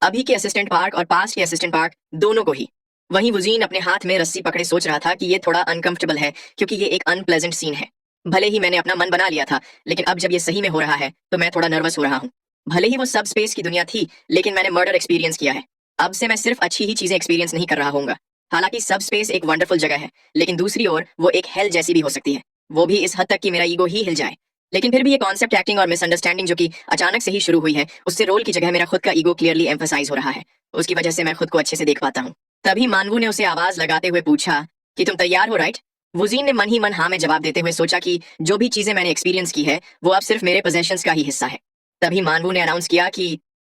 अभी के असिस्टेंट पार्क और पास्ट के असिस्टेंट पार्क दोनों को ही। वहीं वुजीन अपने हाथ में रस्सी पकड़े सोच रहा था कि ये थोड़ा अनकंफर्टेबल है क्योंकि ये एक अनप्लेजेंट सीन है। भले ही मैंने अपना मन बना लिया था, लेकिन अब जब ये सही में हो रहा है तो मैं थोड़ा नर्वस हो रहा हूँ। भले ही वो सब स्पेस की दुनिया थी, लेकिन मैंने मर्डर एक्सपीरियंस किया है। अब से मैं सिर्फ अच्छी ही चीजें एक्सपीरियंस नहीं कर रहा हूँगा। हालांकि सब स्पेस एक वंडरफुल जगह है, लेकिन दूसरी ओर वो एक हेल जैसी भी हो सकती है। वो भी इस हद तक कि मेरा ईगो ही हिल जाए। लेकिन फिर भी ये कॉन्सेप्ट एक्टिंग और मिसअंडरस्टैंडिंग जो कि अचानक से ही शुरू हुई है, उससे रोल की जगह मेरा खुद का ईगो क्लियरली एम्फसाइज हो रहा है। उसकी वजह से मैं खुद को अच्छे से देख पाता हूँ। तभी मानवू ने उसे आवाज लगाते हुए पूछा कि तुम तैयार हो, राइट? वुजीन ने मन ही मन हाँ में जवाब देते हुए सोचा कि जो भी चीजें मैंने एक्सपीरियंस की है वो अब सिर्फ मेरे पोजेशंस का ही हिस्सा है। तभी मानवू ने अनाउंस किया कि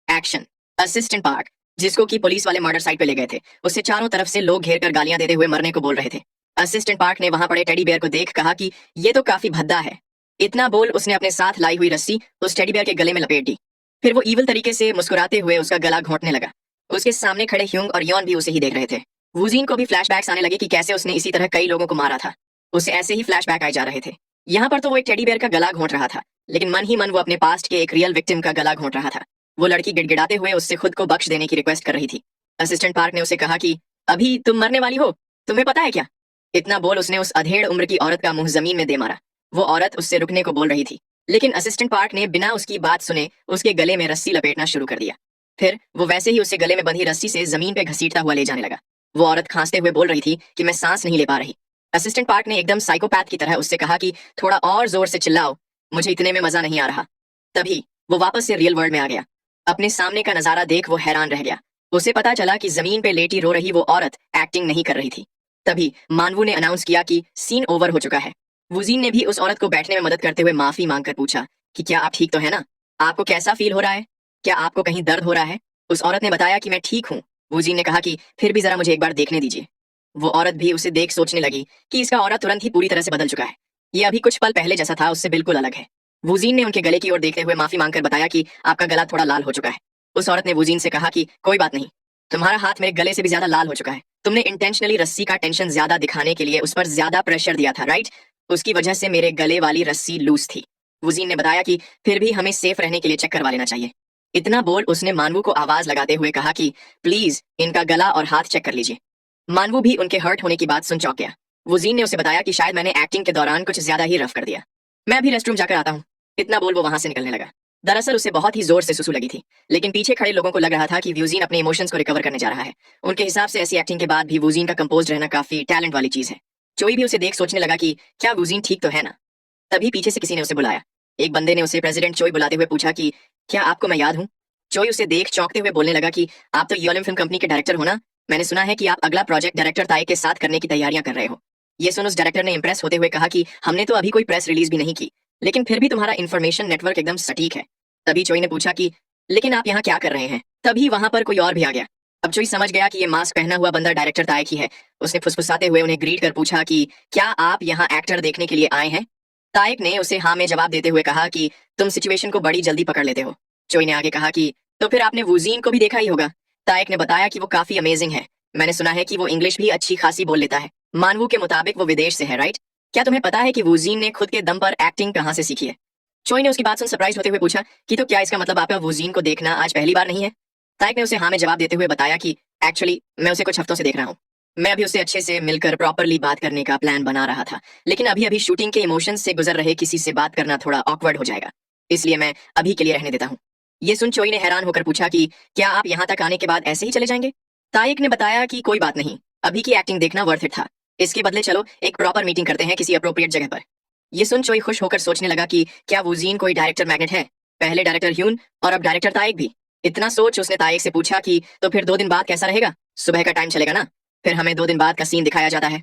एक्शन। असिस्टेंट पार्क, जिसको कि पुलिस वाले मर्डर साइट पे ले गए थे, उससे चारों तरफ से लोग घेर कर गालियां देते हुए मरने को बोल रहे थे। असिस्टेंट पार्क ने वहां पड़े टेडी बेयर को देख कहा कि ये तो काफी भद्दा है। इतना बोल उसने अपने साथ लाई हुई रस्सी उस टेडी बेयर के गले में लपेट दी। फिर वो ईवल तरीके से मुस्कुराते हुए उसका गला घोंटने लगा। उसके सामने खड़े ह्यूंग और यॉन भी उसे ही देख रहे थे। वुजीन को भी फ्लैशबैक्स आने लगे कि कैसे उसने इसी तरह कई लोगों को मारा था। उसे ऐसे ही फ्लैशबैक आए जा रहे थे। यहाँ पर तो वो एक टेडी बेयर का गला घोंट रहा था, लेकिन मन ही मन वो अपने पास्ट के एक रियल विक्टिम का गला घोंट रहा था। वो लड़की गिड़गिड़ाते हुए उससे खुद को बख्श देने की रिक्वेस्ट कर रही थी। असिस्टेंट पार्क ने उसे कहा कि अभी तुम मरने वाली हो, तुम्हें पता है क्या? इतना बोल उसने उस अधेड़ उम्र की औरत का मुंह जमीन में दे मारा। वो औरत उससे रुकने को बोल रही थी, लेकिन असिस्टेंट पार्क ने बिना उसकी बात सुने उसके गले में रस्सी लपेटना शुरू कर दिया। फिर वो वैसे ही उसे गले में बंधी रस्सी से जमीन पे घसीटता हुआ ले जाने लगा। वो औरत खांसते हुए बोल रही थी कि मैं सांस नहीं ले पा रही। असिस्टेंट पार्क ने एकदम साइकोपैथ की तरह उससे कहा कि थोड़ा और जोर से चिल्लाओ, मुझे इतने में मजा नहीं आ रहा। तभी वो वापस से रियल वर्ल्ड में आ गया। अपने सामने का नजारा देख वो हैरान रह गया। उसे पता चला कि जमीन पे लेटी रो रही वो औरत एक्टिंग नहीं कर रही थी। तभी मानवू ने अनाउंस किया कि सीन ओवर हो चुका है। वुजीन ने भी उस औरत को बैठने में मदद करते हुए माफी मांगकर पूछा कि क्या आप ठीक तो है ना? आपको कैसा फील हो रहा है? क्या आपको कहीं दर्द हो रहा है? उस औरत ने बताया कि मैं ठीक हूँ। वुजीन ने कहा कि फिर भी जरा मुझे एक बार देखने दीजिए। वो औरत भी उसे देख सोचने लगी कि इसका औरत तुरंत ही पूरी तरह से बदल चुका है। ये अभी कुछ पल पहले जैसा था उससे बिल्कुल अलग है। वुजीन ने उनके गले की ओर देखते हुए माफी मांगकर बताया कि आपका गला थोड़ा लाल हो चुका है। उस औरत ने वुजीन से कहा कि कोई बात नहीं, तुम्हारा हाथ मेरे गले से भी ज्यादा लाल हो चुका है। तुमने इंटेंशनली रस्सी का टेंशन ज्यादा दिखाने के लिए उस पर ज्यादा प्रेशर दिया था, राइट? उसकी वजह से मेरे गले वाली रस्सी लूज थी। वुजीन ने बताया कि फिर भी हमें सेफ रहने के लिए चेक करवा लेना चाहिए। इतना बोल उसने मानवू को आवाज लगाते हुए कहा कि प्लीज इनका गला और हाथ चेक कर लीजिए। मानवू भी उनके हर्ट होने की बात सुन चौंक गया। वुजीन ने उसे बताया कि शायद मैंने एक्टिंग के दौरान कुछ ज्यादा ही रफ कर दिया। मैं अभी रेस्टरूम जाकर आता हूँ। इतना बोल वो वहां से निकलने लगा। दरअसल उसे बहुत ही जोर से सुसु लगी थी, लेकिन पीछे खड़े लोगों को लग रहा था कि वूजीन अपने इमोशंस को रिकवर करने जा रहा है। उनके हिसाब से ऐसी एक्टिंग के बाद भी वूजीन का कंपोज रहना काफी टैलेंट वाली चीज है। चोई भी उसे देख सोचने लगा कि क्या वूजीन ठीक तो है ना। तभी पीछे से किसी ने उसे बुलाया। एक बंदे ने उसे प्रेसिडेंट चोई बुलाते हुए पूछा कि क्या आपको मैं याद हूँ। चोई उसे देख चौंकते हुए बोलने लगा कि आप तो यूएलएम फिल्म कंपनी के डायरेक्टर हो ना। मैंने सुना है कि आप अगला प्रोजेक्ट डायरेक्टर ताई के साथ करने की तैयारियां कर रहे हो। ये सुन उस डायरेक्टर ने इंप्रेस होते हुए कहा कि हमने तो अभी कोई प्रेस रिलीज भी नहीं की, लेकिन फिर भी तुम्हारा इन्फॉर्मेशन नेटवर्क एकदम सटीक है। तभी चोई ने पूछा कि लेकिन आप यहाँ क्या कर रहे हैं। तभी वहां पर कोई और भी आ गया। अब चोई समझ गया कि ये मास्क पहना हुआ बंदा डायरेक्टर तायक ही है। उसने फुसफुसाते हुए उन्हें ग्रीट कर पूछा कि क्या आप यहाँ एक्टर देखने के लिए आए हैं। तायक ने उसे हाँ में जवाब देते हुए कहा कि तुम सिचुएशन को बड़ी जल्दी पकड़ लेते हो। चोई ने आगे कहा कि तो फिर आपने वूजीन को भी देखा ही होगा। तायक ने बताया कि वो काफी अमेजिंग है। मैंने सुना है कि वो इंग्लिश भी अच्छी खासी बोल लेता है। मानवू के मुताबिक वो विदेश से है, राइट। क्या तुम्हें पता है कि वूजीन ने खुद के दम पर एक्टिंग कहाँ से सीखी है। चोई ने उसकी बात सुन सरप्राइज होते हुए पूछा कि तो क्या इसका मतलब आपका वूजीन को देखना आज पहली बार नहीं है। तायक ने उसे हाँ में जवाब देते हुए बताया कि एक्चुअली मैं उसे कुछ हफ्तों से देख रहा हूँ। मैं अभी उससे अच्छे से मिलकर प्रॉपरली बात करने का प्लान बना रहा था, लेकिन अभी अभी शूटिंग के इमोशंस से गुजर रहे किसी से बात करना थोड़ा ऑकवर्ड हो जाएगा, इसलिए मैं अभी के लिए रहने देता हूँ। ये सुन चोई ने हैरान होकर पूछा कि क्या आप यहाँ तक आने के बाद ऐसे ही चले जाएंगे। तायक ने बताया कि कोई बात नहीं, अभी की एक्टिंग देखना वर्थ इट था। इसके बदले चलो एक प्रॉपर मीटिंग करते हैं किसी अप्रोप्रिएट जगह पर। ये सुन चोई खुश होकर सोचने लगा कि क्या वूजीन कोई डायरेक्टर मैग्नेट है। पहले डायरेक्टर ह्यून और अब डायरेक्टर तायक भी। इतना सोच उसने तायक से पूछा कि तो फिर 2 दिन बाद कैसा रहेगा। सुबह का टाइम चलेगा ना। फिर हमें 2 दिन बाद का सीन दिखाया जाता है।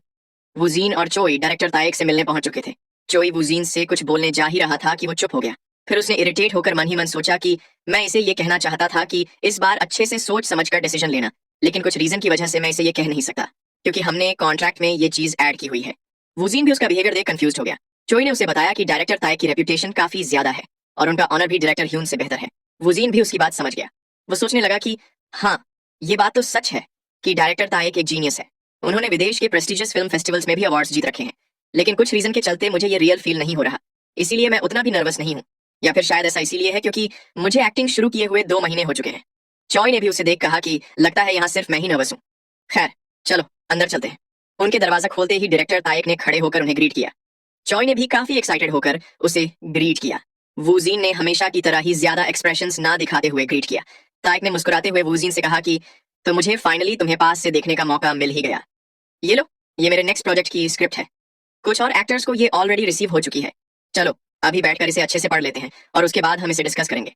वुजीन और चोई डायरेक्टर तायक से मिलने पहुंच चुके थे। चोई वुजीन से कुछ बोलने जा ही रहा था कि वो चुप हो गया। फिर उसने इरिटेट होकर मन ही मन सोचा कि मैं इसे ये कहना चाहता था कि इस बार अच्छे से सोच समझकर डिसीजन लेना, लेकिन कुछ रीजन की वजह से मैं इसे ये कह नहीं सकता, क्योंकि हमने कॉन्ट्रैक्ट में ये चीज ऐड की हुई है। वुजीन भी उसका बिहेवियर देख कंफ्यूज हो गया। चोई ने उसे बताया कि डायरेक्टर तायक की रेपुटेशन काफी ज्यादा है और उनका ऑनर भी डायरेक्टर ह्यून से बेहतर है। वुजीन भी उसकी बात समझ गया। वो सोचने लगा कि हाँ, ये बात तो सच है कि डायरेक्टर तायक एक जीनियस है। उन्होंने विदेश के प्रेस्टिजियस फिल्म फेस्टिवल्स में भी अवार्ड्स जीत रखे हैं, लेकिन कुछ रीजन के चलते मुझे ये रियल फील नहीं हो रहा। इसीलिए मैं उतना भी नर्वस नहीं हूँ, या फिर शायद ऐसा इसीलिए है क्योंकि मुझे एक्टिंग शुरू किए हुए 2 महीने हो चुके हैं। चॉय ने भी उसे देख कहा कि लगता है यहाँ सिर्फ मैं ही नर्वस हूँ। खैर चलो अंदर चलते हैं। उनके दरवाजा खोलते ही डायरेक्टर तायक ने खड़े होकर उन्हें ग्रीट किया। चॉय ने भी काफी एक्साइटेड होकर उसे ग्रीट किया। वूजीन ने हमेशा की तरह ही ज्यादा एक्सप्रेशंस ना दिखाते हुए ग्रीट किया। तायक ने मुस्कुराते हुए वूजीन से कहा कि तो मुझे फाइनली तुम्हें पास से देखने का मौका मिल ही गया। ये लो, ये मेरे नेक्स्ट प्रोजेक्ट की स्क्रिप्ट है। कुछ और एक्टर्स को ये ऑलरेडी रिसीव हो चुकी है। चलो अभी बैठकर इसे अच्छे से पढ़ लेते हैं और उसके बाद हम इसे डिस्कस करेंगे।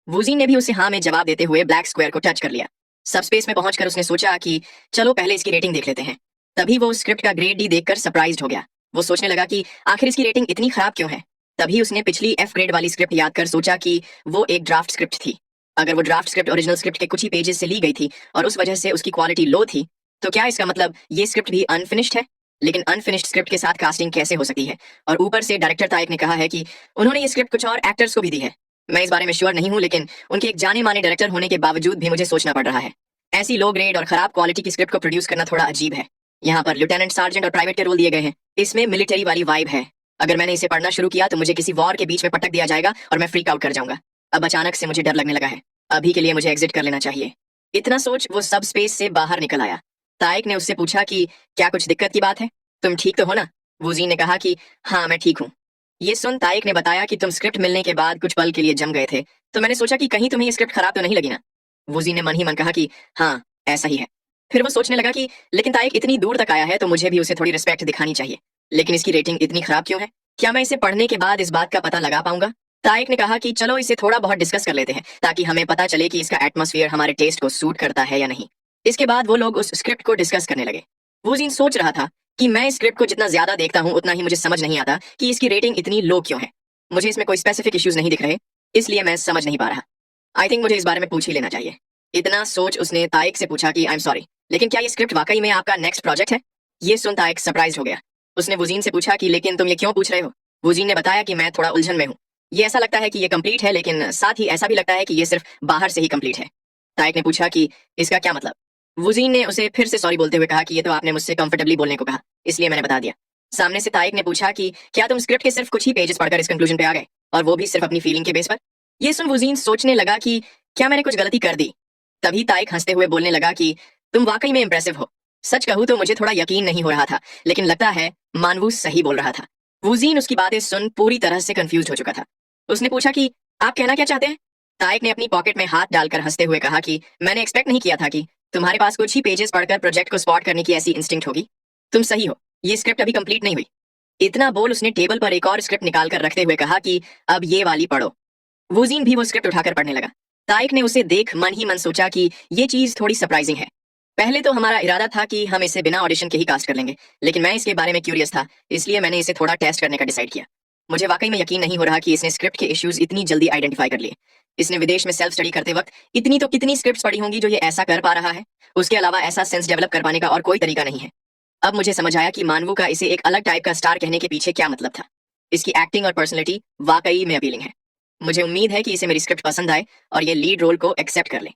वूजीन ने भी उसे हाँ में जवाब देते हुए ब्लैक स्क्वायर को टच कर लिया। सब स्पेस में पहुंचकर उसने सोचा कि चलो पहले इसकी रेटिंग देख लेते हैं। तभी वो स्क्रिप्ट का ग्रेड डी देखकर सरप्राइज्ड हो गया। वो सोचने लगा कि आखिर इसकी रेटिंग इतनी खराब क्यों है। तभी उसने पिछली एफ ग्रेड वाली स्क्रिप्ट याद कर सोचा कि वो एक ड्राफ्ट स्क्रिप्ट थी। अगर वो ड्राफ्ट स्क्रिप्ट ओरिजिनल स्क्रिप्ट के कुछ ही पेजेस से ली गई थी और उस वजह से उसकी क्वालिटी लो थी, तो क्या इसका मतलब ये स्क्रिप्ट भी अनफिनिश्ड है। लेकिन अनफिनिश्ड स्क्रिप्ट के साथ कास्टिंग कैसे हो सकती है। और ऊपर से डायरेक्टर तायक ने कहा है कि उन्होंने ये स्क्रिप्ट कुछ और एक्टर्स को भी दी है। मैं इस बारे में श्योर नहीं हूँ, लेकिन उनके एक जाने माने डायरेक्टर होने के बावजूद भी मुझे सोचना पड़ रहा है। ऐसी लो ग्रेड और खराब क्वालिटी की स्क्रिप्ट को प्रोड्यूस करना थोड़ा अजीब है। यहाँ पर लेफ्टिनेंट सार्जेंट और प्राइवेट के रोल दिए गए हैं। इसमें मिलिट्री वाली वाइब है। अगर मैंने इसे पढ़ना शुरू किया तो मुझे किसी वॉर के बीच में पटक दिया जाएगा और मैं फ्रीक आउट कर जाऊंगा। अब अचानक से मुझे डर लगने लगा है। अभी के लिए मुझे एग्जिट कर लेना चाहिए। इतना सोच वो सब स्पेस से बाहर निकल आया। तायक ने उससे पूछा कि क्या कुछ दिक्कत की बात है, तुम ठीक तो हो ना। वूजी ने कहा कि हाँ मैं ठीक हूँ। ये सुन तायक ने बताया कि तुम स्क्रिप्ट मिलने के बाद कुछ पल के लिए जम गए थे, तो मैंने सोचा कि कहीं तुम्हें ये स्क्रिप्ट खराब तो नहीं लगी ना। वूजी ने मन ही मन कहा कि हाँ ऐसा ही है। फिर वो सोचने लगा कि लेकिन तायक इतनी दूर तक आया है तो मुझे भी उसे थोड़ी रिस्पेक्ट दिखानी चाहिए, लेकिन इसकी रेटिंग इतनी खराब क्यों है। क्या मैं इसे पढ़ने के बाद इस बात का पता लगा पाऊंगा। तायक ने कहा कि चलो इसे थोड़ा बहुत डिस्कस कर लेते हैं ताकि हमें पता चले कि इसका एटमॉस्फेयर हमारे टेस्ट को सूट करता है या नहीं। इसके बाद वो लोग उस स्क्रिप्ट को डिस्कस करने लगे। वूजीन सोच रहा था कि मैं इस स्क्रिप्ट को जितना ज्यादा देखता हूँ उतना ही मुझे समझ नहीं आता कि इसकी रेटिंग इतनी लो क्यों है। मुझे इसमें कोई स्पेसिफिक इश्यूज नहीं दिख रहे, इसलिए मैं समझ नहीं पा रहा। आई थिंक मुझे इस बारे में पूछ ही लेना चाहिए। इतना सोच उसने तायक से पूछा कि आई एम सॉरी, लेकिन क्या ये स्क्रिप्ट वाकई में आपका नेक्स्ट प्रोजेक्ट है। ये सुन तायक सरप्राइज हो गया। उसने वुजीन से पूछा कि लेकिन तुम ये क्यों पूछ रहे हो। वुजीन ने बताया कि मैं थोड़ा उलझन में हूँ। ये ऐसा लगता है कि ये कंप्लीट है, लेकिन साथ ही ऐसा भी लगता है कि ये सिर्फ बाहर से ही कंप्लीट है। तायक ने पूछा कि इसका क्या मतलब। वुजीन ने उसे फिर से सॉरी बोलते हुए कहा कि ये तो आपने मुझसे कंफर्टेबली बोलने को कहा, इसलिए मैंने बता दिया। सामने से तायक ने पूछा कि क्या तुम स्क्रिप्ट के सिर्फ कुछ ही पेजेस पढ़कर इस कंक्लूजन पे आ गए, और वो भी सिर्फ अपनी फीलिंग के बेस पर। ये सुन वुजीन सोचने लगा कि क्या मैंने कुछ गलती कर दी। तभी तायक हंसते हुए बोलने लगा कि तुम वाकई में इंप्रेसिव हो। सच कहूँ तो मुझे थोड़ा यकीन नहीं हो रहा था, लेकिन लगता है मानवू सही बोल रहा था। वुजीन उसकी बातें सुन पूरी तरह से कंफ्यूज हो चुका था। उसने पूछा कि आप कहना क्या चाहते हैं? ताइक ने अपनी पॉकेट में हाथ डालकर हंसते हुए कहा कि मैंने एक्सपेक्ट नहीं किया था कि तुम्हारे पास कुछ ही पेजेस पढ़कर प्रोजेक्ट को स्पॉट करने की ऐसी इंस्टिंक्ट होगी। तुम सही हो, ये स्क्रिप्ट अभी कंप्लीट नहीं हुई। इतना बोल उसने टेबल पर एक और स्क्रिप्ट निकाल कर रखते हुए कहा कि अब ये वाली पढ़ो। वुजीन भी वो स्क्रिप्ट उठाकर पढ़ने लगा। ताइक ने उसे देख मन ही मन सोचा कि ये चीज थोड़ी सरप्राइजिंग है। पहले तो हमारा इरादा था कि हम इसे बिना ऑडिशन के ही कास्ट कर लेंगे, लेकिन मैं इसके बारे में क्यूरियस था, इसलिए मैंने इसे थोड़ा टेस्ट करने का डिसाइड किया। मुझे वाकई में यकीन नहीं हो रहा कि इसने स्क्रिप्ट के इश्यूज इतनी जल्दी आइडेंटिफाई कर लिए। इसने विदेश में सेल्फ स्टडी करते वक्त इतनी तो कितनी स्क्रिप्ट्स पढ़ी होंगी जो ये ऐसा कर पा रहा है। उसके अलावा ऐसा सेंस डेवलप कर पाने का और कोई तरीका नहीं है। अब मुझे समझ आया कि मानवू का इसे एक अलग टाइप का स्टार कहने के पीछे क्या मतलब था। इसकी एक्टिंग और पर्सनैलिटी वाकई में अपीलिंग है। मुझे उम्मीद है कि इसे मेरी स्क्रिप्ट पसंद आए और ये लीड रोल को एक्सेप्ट कर ले।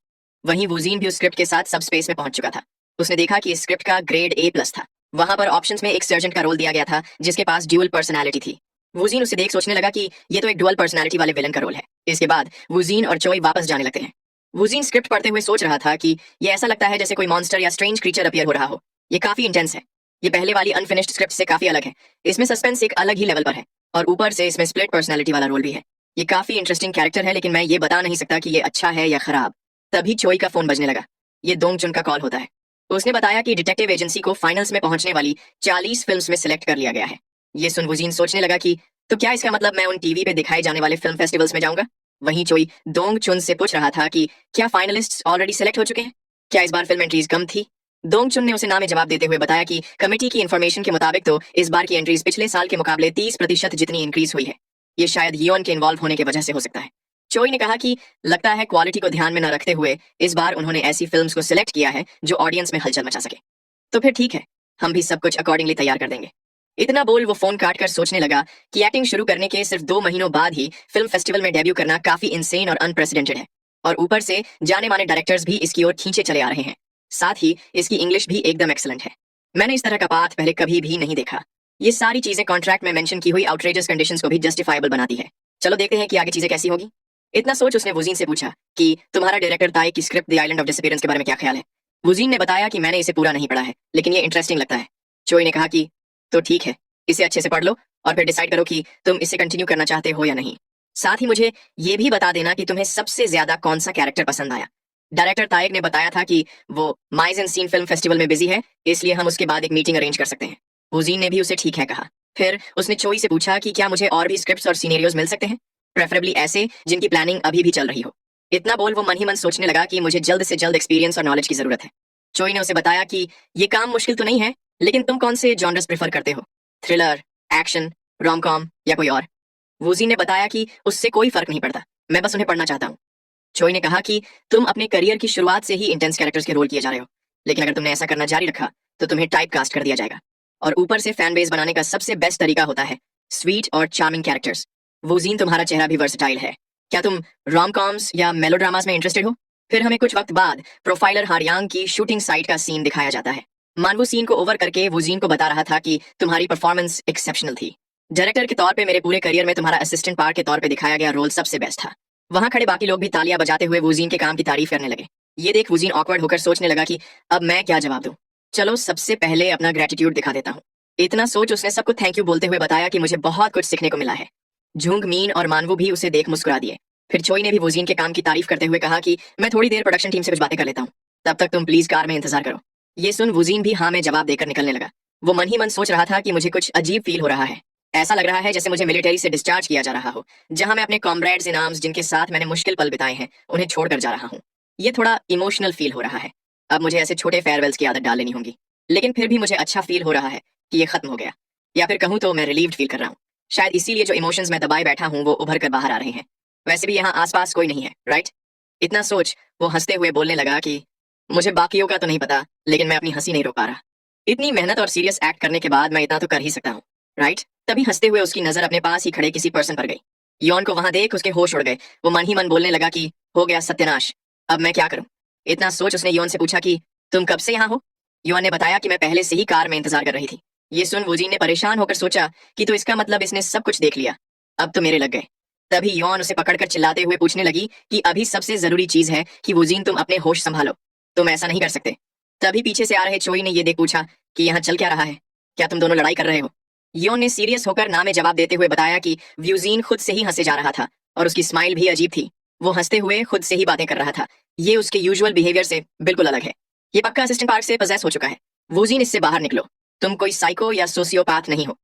वहीं वुजीन भी उस स्क्रिप्ट के साथ सब स्पेस में पहुंच चुका था। उसने देखा कि इस स्क्रिप्ट का ग्रेड A+ था। वहां पर ऑप्शंस में एक सर्जेंट का रोल दिया गया था जिसके पास ड्यूअल पर्सनालिटी थी। वुजीन उसे देख सोचने लगा कि ये तो एक ड्यूअल पर्सनालिटी वाले विलन का रोल है। इसके बाद वुजीन और चोई वापस जाने लगते हैं। वुजीन स्क्रिप्ट पढ़ते हुए सोच रहा था कि ये ऐसा लगता है जैसे कोई मॉन्स्टर या स्ट्रेंज क्रीचर अपीयर हो रहा हो। ये काफी इंटेंस है। ये पहले वाली अनफिनिश्ड स्क्रिप्ट से काफी अलग है। इसमें सस्पेंस एक अलग ही लेवल पर है और ऊपर से इसमें स्प्लिट पर्सनालिटी वाला रोल भी है। ये काफी इंटरेस्टिंग कैरेक्टर है, लेकिन मैं ये बता नहीं सकता कि ये अच्छा है या खराब। तभी चोई का फोन बजने लगा। ये दोंगचुन का कॉल होता है। उसने बताया कि डिटेक्टिव एजेंसी को फाइनल्स में पहुंचने वाली 40 फिल्म्स में सिलेक्ट कर लिया गया है। ये सुन वुजीन सोचने लगा कि तो क्या इसका मतलब मैं उन टीवी पे दिखाए जाने वाले फिल्म फेस्टिवल्स में जाऊंगा? वहीं चोई दोंगचुन से पूछ रहा था कि क्या फाइनलिस्ट्स ऑलरेडी सिलेक्ट हो चुके हैं? क्या इस बार फिल्म एंट्रीज कम थी? दोंगचुन ने उसे ना में जवाब देते हुए बताया कि कमेटी की इन्फॉर्मेशन के मुताबिक तो इस बार की एंट्रीज पिछले साल के मुकाबले 30% जितनी इंक्रीज हुई है। ये शायद योन के इन्वॉल्व होने की वजह से हो सकता है। चोई ने कहा कि लगता है क्वालिटी को ध्यान में न रखते हुए इस बार उन्होंने ऐसी फिल्म्स को सिलेक्ट किया है जो ऑडियंस में हलचल मचा सके। तो फिर ठीक है, हम भी सब कुछ अकॉर्डिंगली तैयार कर देंगे। इतना बोल वो फोन काट कर सोचने लगा कि एक्टिंग शुरू करने के सिर्फ 2 महीनों बाद ही फिल्म फेस्टिवल में डेब्यू करना काफी इंसेन और अनप्रेसिडेंटेड है। और ऊपर से जाने माने डायरेक्टर्स भी इसकी ओर खींचे चले आ रहे हैं। साथ ही इसकी इंग्लिश भी एकदम एक्सलेंट है। मैंने इस तरह का पाथ पहले कभी भी नहीं देखा। ये सारी चीजें कॉन्ट्रैक्ट में मेंशन की हुई आउटरेजस कंडीशंस को भी जस्टिफाइबल बनाती है। चलो देखते हैं कि आगे चीजें कैसी होगी। इतना सोच उसने वुजीन से पूछा कि तुम्हारा डायरेक्टर ताइक की script the island of disappearance के बारे में क्या ख्याल है? वुजीन ने बताया कि मैंने इसे पूरा नहीं पढ़ा है, लेकिन ये इंटरेस्टिंग लगता है। चोई ने कहा कि तो ठीक है, इसे अच्छे से पढ़ लो और फिर डिसाइड करो कि तुम इसे कंटिन्यू करना चाहते हो या नहीं। साथ ही मुझे ये भी बता देना कि तुम्हें सबसे ज्यादा कौन सा कैरेक्टर पसंद आया। डायरेक्टर ताइक ने बताया था कि वो mise en scene film festival में बिजी है, इसलिए हम उसके बाद एक मीटिंग अरेंज कर सकते हैं। वुजीन ने भी उसे ठीक है कहा। फिर उसने चोई से पूछा कि क्या मुझे और भी स्क्रिप्ट्स और सीनेरियोज मिल सकते हैं, प्रेफरेबली ऐसे जिनकी प्लानिंग अभी भी चल रही हो। इतना बोल वो मन ही मन सोचने लगा कि मुझे जल्द से जल्द एक्सपीरियंस और नॉलेज की जरूरत है। चोई ने उसे बताया कि ये काम मुश्किल तो नहीं है, लेकिन तुम कौन से जॉनर्स प्रेफर करते हो, थ्रिलर, एक्शन, रोम कॉम या कोई और? वुजीन ने बताया कि उससे कोई फर्क नहीं पड़ता, मैं बस उन्हें पढ़ना चाहता हूँ। चोई ने कहा कि तुम अपने करियर की शुरुआत से ही इंटेंस कैरेक्टर्स के रोल किए जा रहे हो, लेकिन अगर तुमने ऐसा करना जारी रखा तो तुम्हें टाइप कास्ट कर दिया जाएगा। और ऊपर से फैन बेस बनाने का सबसे बेस्ट तरीका होता है स्वीट और चार्मिंग कैरेक्टर्स। वुजीन, तुम्हारा चेहरा भी वर्सटाइल है। क्या तुम रोम कॉम्स या मेलोड्रामास में इंटरेस्टेड हो? फिर हमें कुछ वक्त बाद प्रोफाइलर हारियांग की शूटिंग साइट का सीन दिखाया जाता है। मानवू सीन को ओवर करके वुजीन को बता रहा था कि तुम्हारी परफॉर्मेंस एक्सेप्शनल थी। डायरेक्टर के तौर पे मेरे पूरे करियर में तुम्हारा असिस्टेंट पार्ट के तौर पे दिखाया गया रोल सबसे बेस्ट था। वहां खड़े बाकी लोग भी तालियां बजाते हुए वुजीन के काम की तारीफ करने लगे। ये देख वुजीन ऑकवर्ड होकर सोचने लगा कि अब मैं क्या जवाब दूं। चलो सबसे पहले अपना ग्रेटिट्यूड दिखा देता हूँ। इतना सोच उसने सबको थैंक यू बोलते हुए बताया कि मुझे बहुत कुछ सीखने को मिला है। झुंग मीन और मानवू भी उसे देख मुस्कुरा दिए। फिर चोई ने भी वुजीन के काम की तारीफ करते हुए कहा कि मैं थोड़ी देर प्रोडक्शन टीम से कुछ बातें कर लेता हूँ, तब तक तुम प्लीज कार में इंतजार करो। ये सुन वुजीन भी हाँ में जवाब देकर निकलने लगा। वो मन ही मन सोच रहा था कि मुझे कुछ अजीब फील हो रहा है। ऐसा लग रहा है जैसे मुझे मिलिट्री से डिस्चार्ज किया जा रहा हो, जहां मैं अपने कॉमरेड्स इन आर्म्स जिनके साथ मैंने मुश्किल पल बिताए हैं उन्हें छोड़कर जा रहा हूँ। ये थोड़ा इमोशनल फील हो रहा है। अब मुझे ऐसे छोटे फेयरवेल्स की आदत डाल लेनी होगी, लेकिन फिर भी मुझे अच्छा फील हो रहा है कि ये खत्म हो गया, या फिर कहूँ तो मैं रिलीव्ड फील कर रहा हूँ। शायद इसीलिए जो इमोशंस मैं दबाए बैठा हूँ वो उभर कर बाहर आ रहे हैं। वैसे भी यहाँ आसपास कोई नहीं है, राइट? इतना सोच वो हंसते हुए बोलने लगा कि मुझे बाकियों का तो नहीं पता, लेकिन मैं अपनी हंसी नहीं रोक पा रहा। इतनी मेहनत और सीरियस एक्ट करने के बाद मैं इतना तो कर ही सकता हूँ, राइट? तभी हंसते हुए उसकी नजर अपने पास ही खड़े किसी पर्सन पर गई। योन को वहां देख उसके होश उड़ गए। वो मन ही मन बोलने लगा कि हो गया सत्यानाश, अब मैं क्या करूं? इतना सोच उसने योन से पूछा कि तुम कब से यहाँ हो? योन ने बताया कि मैं पहले से ही कार में इंतजार कर रही थी। ये सुन वुजीन ने परेशान होकर सोचा कि तो इसका मतलब इसने सब कुछ देख लिया, अब तो मेरे लग गए। तभी योन उसे पकड़कर चिल्लाते हुए पूछने लगी कि अभी सबसे जरूरी चीज है कि वुजीन तुम अपने होश संभालो, तुम ऐसा नहीं कर सकते। तभी पीछे से आ रहे चोई ने ये देख पूछा कि यहाँ चल क्या रहा है, क्या तुम दोनों लड़ाई कर रहे हो? योन ने सीरियस होकर ना में जवाब देते हुए बताया कि व्यूजीन खुद से ही हंसे जा रहा था और उसकी स्माइल भी अजीब थी। वो हंसते हुए खुद से ही बातें कर रहा था। ये उसके यूजुअल बिहेवियर से बिल्कुल अलग है। ये पक्का असिस्टेंट पार्क से पजेस हो चुका है। वूजीन, इससे बाहर निकलो। तुम कोई साइको या सोसियोपैथ नहीं हो।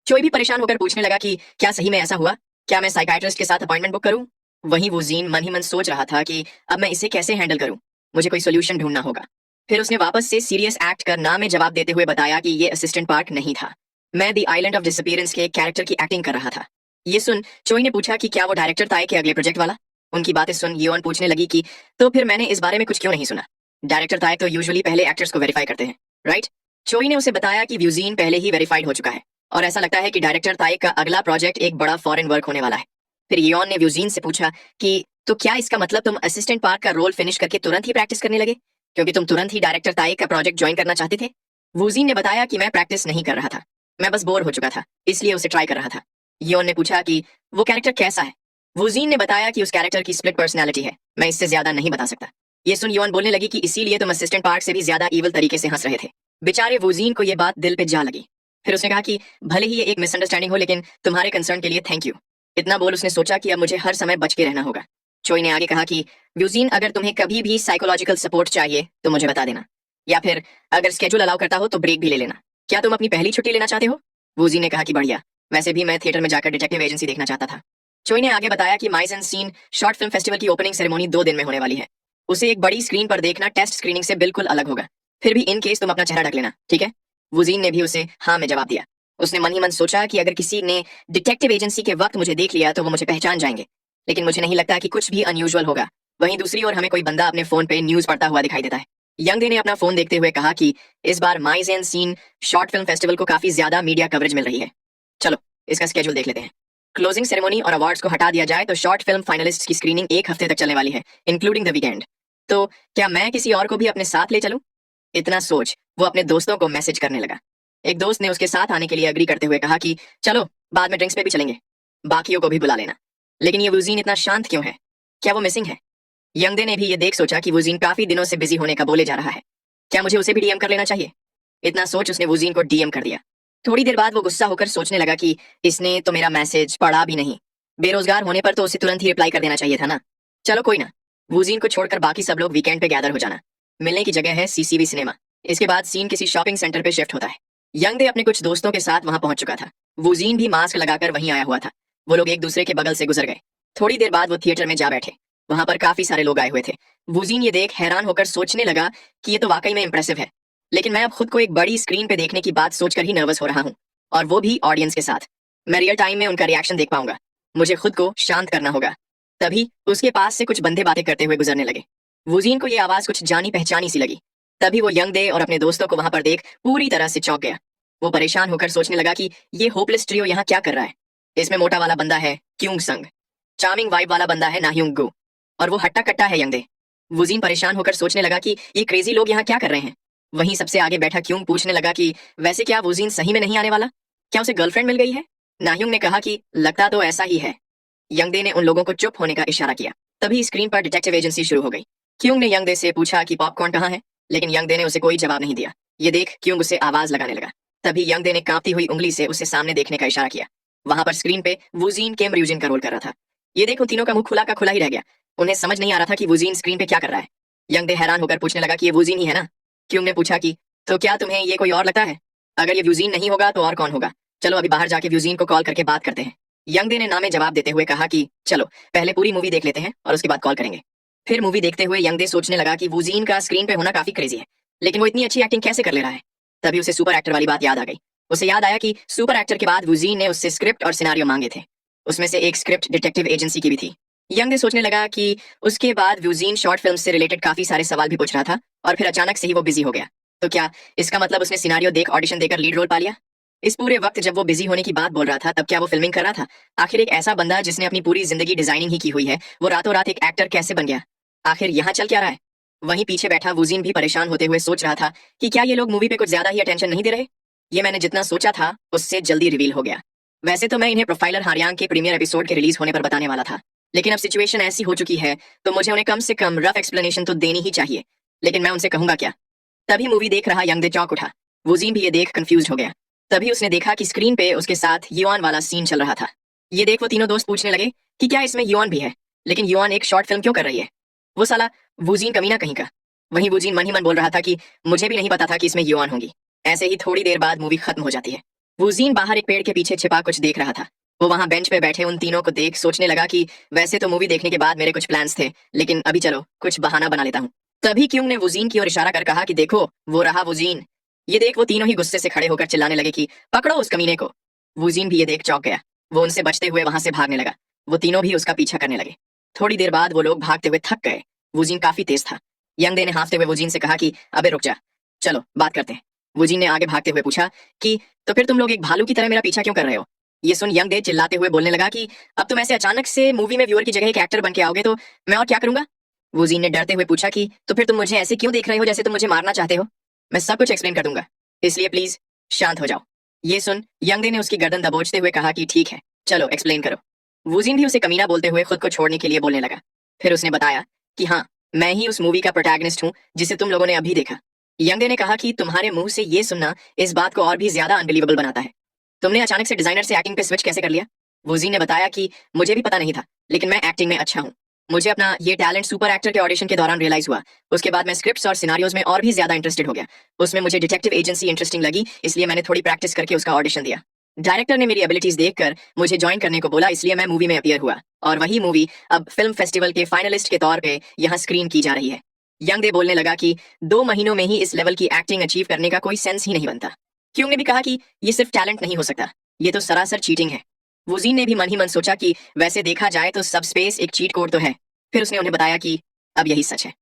चोई भी परेशान होकर पूछने लगा कि क्या सही में ऐसा हुआ? क्या मैं साइकाइट्रिस्ट के साथ अपॉइंटमेंट बुक करूं? वहीं वूजीन मन ही मन सोच रहा था कि अब मैं इसे कैसे हैंडल करूं। मुझे कोई सोल्यूशन ढूंढना होगा। फिर उसने वापस से सीरियस एक्ट कर ना में जवाब देते हुए बताया कि ये असिस्टेंट पार्क नहीं था। मैं द आइलैंड ऑफ डिसअपीयरेंस के कैरेक्टर की एक्टिंग कर रहा था। ये सुन चोई ने पूछा कि क्या वो डायरेक्टर ताए के अगले प्रोजेक्ट वाला? उनकी बातें सुन योन पूछने लगी कि तो फिर मैंने इस बारे में कुछ क्यों नहीं सुना? डायरेक्टर ताए तो यूजुअली पहले एक्टर्स को वेरीफाई करते हैं, राइट? चोई ने उसे बताया कि व्यूजीन पहले ही वेरीफाइड हो चुका है और ऐसा लगता है कि डायरेक्टर ताए का अगला प्रोजेक्ट एक बड़ा फॉरेन वर्क होने वाला है। फिर योन ने व्यूजीन से पूछा कि तो क्या इसका मतलब तुम असिस्टेंट पार्क का रोल फिनिश करके तुरंत ही प्रैक्टिस करने लगे, क्योंकि तुम तुरंत ही डायरेक्टर ताए का प्रोजेक्ट ज्वाइन करना चाहते थे? वूजीन ने बताया कि मैं प्रैक्टिस नहीं कर रहा था, मैं बस बोर हो चुका था, इसलिए उसे ट्राई कर रहा था। योन ने पूछा कि वो कैरेक्टर कैसा है? वूजीन ने बताया कि उस कैरेक्टर की स्प्लिट पर्सनैलिटी है, मैं इससे ज्यादा नहीं बता सकता। ये सुन योन बोलने लगी कि इसीलिए तुम असिस्टेंट पार्क से भी ज्यादा ईवल तरीके से हंस रहे थे। बेचारे वूजीन को ये बात दिल पे जा लगी। फिर उसने कहा कि भले ही ये एक मिसअंडरस्टैंडिंग हो, लेकिन तुम्हारे कंसर्न के लिए थैंक यू। इतना बोल उसने सोचा कि अब मुझे हर समय बच के रहना होगा। चोई ने आगे कहा कि व्यूजीन, अगर तुम्हें कभी भी साइकोलॉजिकल सपोर्ट चाहिए तो मुझे बता देना, या फिर अगर स्केड्यूल अलाउ करता हो तो ब्रेक भी ले लेना। क्या तुम अपनी पहली छुट्टी लेना चाहते हो? वूजी ने कहा कि बढ़िया, वैसे भी मैं थिएटर में जाकर डिटेक्टिव एजेंसी देखना चाहता था। चोई ने आगे बताया कि mise en scene short film festival की ओपनिंग सेरेमनी 2 दिन में होने वाली है। उसे एक बड़ी स्क्रीन पर देखना टेस्ट स्क्रीनिंग से बिल्कुल अलग होगा। फिर भी इन केस तुम अपना चेहरा ढक लेना, ठीक है? वुजीन ने भी उसे हाँ में जवाब दिया। उसने मन ही मन सोचा कि अगर किसी ने डिटेक्टिव एजेंसी के वक्त मुझे देख लिया तो वो मुझे पहचान जाएंगे, लेकिन मुझे नहीं लगता कि कुछ भी अनयूजुअल होगा। वहीं दूसरी ओर हमें कोई बंदा अपने फोन पे न्यूज पढ़ता हुआ दिखाई देता है। यंगदे ने अपना फोन देखते हुए कहा कि इस बार mise en scene short film festival को काफी ज्यादा मीडिया कवरेज मिल रही है। चलो इसका स्केड्यूल देख लेते हैं। क्लोजिंग सेरेमनी और अवार्ड्स को हटा दिया जाए तो शॉर्ट फिल्म फाइनलिस्ट की स्क्रीनिंग 1 हफ्ते तक चलने वाली है, इंक्लूडिंग द वीकेंड। तो क्या मैं किसी और को भी अपने साथ ले चलूं? इतना सोच वो अपने दोस्तों को मैसेज करने लगा। एक दोस्त ने उसके साथ आने के लिए अग्री करते हुए कहा कि चलो बाद में ड्रिंक्स पे भी चलेंगे, बाकियों को भी बुला लेना। लेकिन ये वुजीन इतना शांत क्यों है? क्या वो मिसिंग है? यंगदे ने भी ये देख सोचा कि वुजीन काफी दिनों से बिजी होने का बोले जा रहा है। क्या मुझे उसे भी डीएम कर लेना चाहिए? इतना सोच उसने वुजीन को डीएम कर दिया। थोड़ी देर बाद वो गुस्सा होकर सोचने लगा कि इसने तो मेरा मैसेज पढ़ा भी नहीं। बेरोजगार होने पर तो उसे तुरंत ही रिप्लाई कर देना चाहिए था ना। चलो कोई ना, वुजीन को छोड़कर बाकी सब लोग वीकेंड पे गैदर हो जाना। मिलने की जगह है सीसीवी सिनेमा। इसके बाद सीन किसी शॉपिंग सेंटर पे शिफ्ट होता है। यंगदे अपने कुछ दोस्तों के साथ वहां पहुंच चुका था। वुजीन भी मास्क लगाकर वहीं आया हुआ था। वो लोग एक दूसरे के बगल से गुजर गए। थोड़ी देर बाद वो थिएटर में जा बैठे। वहां पर काफी सारे लोग आए हुए थे। वुजीन ये देख हैरान होकर सोचने लगा कि ये तो वाकई में इंप्रेसिव है, लेकिन मैं अब खुद को एक बड़ी स्क्रीन पे देखने की बात सोचकर ही नर्वस हो रहा हूँ, और वो भी ऑडियंस के साथ। मैं रियल टाइम में उनका रिएक्शन देख पाऊंगा। मुझे खुद को शांत करना होगा। तभी उसके पास से कुछ बंदे बातें करते हुए गुजरने लगे। वुजीन को ये आवाज कुछ जानी पहचानी सी लगी। तभी वो यंगदे और अपने दोस्तों को वहां पर देख पूरी तरह से चौंक गया। वो परेशान होकर सोचने लगा कि ये होपलेस ट्रियो यहाँ क्या कर रहा है। इसमें मोटा वाला बंदा है क्यूंग संग, चार्मिंग वाइब वाला बंदा है नाह्युंग गो, और वो हट्टा कट्टा है यंगदे। वुजीन परेशान होकर सोचने लगा कि ये क्रेजी लोग यहाँ क्या कर रहे हैं। वहीं सबसे आगे बैठा क्यूंग पूछने लगा कि वैसे क्या वुजीन सही में नहीं आने वाला? क्या उसे गर्लफ्रेंड मिल गई है? नाह्युंग ने कहा कि लगता तो ऐसा ही है। यंगदे ने उन लोगों को चुप होने का इशारा किया। तभी स्क्रीन पर डिटेक्टिव एजेंसी शुरू हो गई। क्यूंग ने यंगदे से पूछा कि पॉपकॉर्न कहाँ है, लेकिन यंगदे ने उसे कोई जवाब नहीं दिया। ये देख क्यूंग उसे आवाज लगाने लगा। तभी यंगदे ने कांपती हुई उंगली से उसे सामने देखने का इशारा किया। वहां पर स्क्रीन पे वुजीन केम रियूजिन का रोल कर रहा था। ये देख उन तीनों का मुंह खुला का खुला ही रह गया। उन्हें समझ नहीं आ रहा था कि वुजीन स्क्रीन पे क्या कर रहा है। यंगदे हैरान होकर पूछने लगा कि ये वुजीन ही है ना? क्यूंग ने पूछा कि तो क्या तुम्हें ये कोई और लगता है? अगर ये व्यूजीन नहीं होगा तो और कौन होगा? चलो अभी बाहर जाके व्यूजीन को कॉल करके बात करते हैं। यंगदे ने नामे जवाब देते हुए कहा कि चलो पहले पूरी मूवी देख लेते हैं और उसके बाद कॉल करेंगे। फिर मूवी देखते हुए यंगदे सोचने लगा कि वुजीन का स्क्रीन पे होना काफी क्रेजी है, लेकिन वो इतनी अच्छी एक्टिंग कैसे कर ले रहा है। तभी उसे सुपर एक्टर वाली बात याद आ गई। उसे याद आया कि सुपर एक्टर के बाद वुजीन ने उससे स्क्रिप्ट और सिनारियो मांगे थे। उसमें से एक स्क्रिप्ट डिटेक्टिव एजेंसी की भी थी। यंगदे सोचने लगा कि उसके बाद वुजीन शॉर्ट फिल्म से रिलेटेड काफी सारे सवाल भी पूछ रहा था, और फिर अचानक से ही वो बिजी हो गया। तो क्या इसका मतलब उसने सिनारियो देख ऑडिशन देकर लीड रोल पा लिया? इस पूरे वक्त जब वो बिजी होने की बात बोल रहा था, तब क्या वो फिल्मिंग कर रहा था? आखिर एक ऐसा बंदा जिसने अपनी पूरी जिंदगी डिजाइनिंग ही की हुई है, वो रातों रात एक एक्टर कैसे बन गया? आखिर यहाँ चल क्या रहा है? वहीं पीछे बैठा वुजीन भी परेशान होते हुए सोच रहा था कि क्या ये लोग मूवी पे कुछ ज्यादा ही अटेंशन नहीं दे रहे? ये मैंने जितना सोचा था उससे जल्दी रिवील हो गया। वैसे तो मैं इन्हें प्रोफाइलर हारियांग के प्रीमियर एपिसोड के रिलीज होने पर बताने वाला था, लेकिन अब सिचुएशन ऐसी हो चुकी है तो मुझे उन्हें कम से कम रफ एक्सप्लेनेशन तो देनी ही चाहिए। लेकिन मैं उनसे कहूंगा क्या? तभी मूवी देख रहा यंगदे चौंक उठा। वुजीन भी ये देख कंफ्यूज हो गया। तभी उसने देखा कि स्क्रीन पे उसके साथ युआन वाला सीन चल रहा था। ये देख वो तीनों दोस्त पूछने लगे कि क्या इसमें युआन भी है, लेकिन युआन एक शॉर्ट फिल्म क्यों कर रही है? वो साला वूजीन कमीना कहीं का। वहीं वूजीन मन ही मन बोल रहा था कि मुझे भी नहीं पता था कि इसमें युआन होंगी। ऐसे ही थोड़ी देर बाद मूवी खत्म हो जाती है। वूजीन बाहर एक पेड़ के पीछे छिपा कुछ देख रहा था। वो वहां बेंच पे बैठे उन तीनों को देख सोचने लगा कि वैसे तो मूवी देखने के बाद मेरे कुछ प्लान्स थे, लेकिन अभी चलो कुछ बहाना बना लेता हूँ। तभी क्यूंग ने वुजीन की ओर इशारा कर कहा कि देखो वो रहा वुजीन। ये देख वो तीनों ही गुस्से से खड़े होकर चिल्लाने लगे कि पकड़ो उस कमीने को। वुजीन भी ये देख चौंक गया। वो उनसे बचते हुए वहां से भागने लगा। वो तीनों भी उसका पीछा करने लगे। थोड़ी देर बाद वो लोग भागते हुए थक गए। वुजीन काफी तेज था। यंगदे ने हाँफते हुए वुजीन से कहा कि अबे रुक जा, चलो बात करते हैं। वुजीन ने आगे भागते हुए पूछा कि तो फिर तुम लोग एक भालू की तरह मेरा पीछा क्यों कर रहे हो? ये सुन यंगदे चिल्लाते हुए बोलने लगा कि अब तुम ऐसे अचानक से मूवी में व्यूअर की जगह एक एक्टर बन के आओगे तो मैं और क्या करूंगा? वुजीन ने डरते हुए पूछा कि तो फिर तुम मुझे ऐसे क्यों देख रहे हो जैसे तुम मुझे मारना चाहते हो? मैं सब कुछ एक्सप्लेन कर दूंगा, इसलिए प्लीज शांत हो जाओ। ये सुन यंगदे ने उसकी गर्दन दबोचते हुए कहा कि ठीक है, चलो एक्सप्लेन करो। वुजीन भी उसे कमीना बोलते हुए खुद को छोड़ने के लिए बोलने लगा। फिर उसने बताया कि हाँ, मैं ही उस मूवी का प्रोटैगनिस्ट हूँ जिसे तुम लोगों ने अभी देखा। यंगदे ने कहा कि तुम्हारे मुंह से ये सुनना इस बात को और भी ज्यादा अनबिलीवेबल बनाता है। तुमने अचानक से डिजाइनर से एक्टिंग पे स्विच कैसे कर लिया? वुजीन ने बताया कि मुझे भी पता नहीं था, लेकिन मैं एक्टिंग में अच्छा हूँ। मुझे अपना ये टैलेंट सुपर एक्टर के ऑडिशन के दौरान रियलाइज हुआ। उसके बाद मैं स्क्रिप्ट्स और सिनारियोज में और भी ज्यादा इंटरेस्टेड हो गया। उसमें मुझे डिटेक्टिव एजेंसी इंटरेस्टिंग लगी, इसलिए मैंने थोड़ी प्रैक्टिस करके उसका ऑडिशन दिया। डायरेक्टर ने मेरी एबिलिटीज देखकर मुझे ज्वाइन करने को बोला, इसलिए मैं मूवी में अपीयर हुआ और वही मूवी अब फिल्म फेस्टिवल के फाइनलिस्ट के तौर पे यहाँ स्क्रीन की जा रही है। यंगदे बोलने लगा कि 2 महीनों में ही इस लेवल की एक्टिंग अचीव करने का कोई सेंस ही नहीं बनता। क्यों ने भी कहा कि ये सिर्फ टैलेंट नहीं हो सकता, ये तो सरासर चीटिंग है। वुजीन ने भी मन ही मन सोचा कि वैसे देखा जाए तो सब स्पेस एक चीट कोड तो है। फिर उसने उन्हें बताया कि अब यही सच है।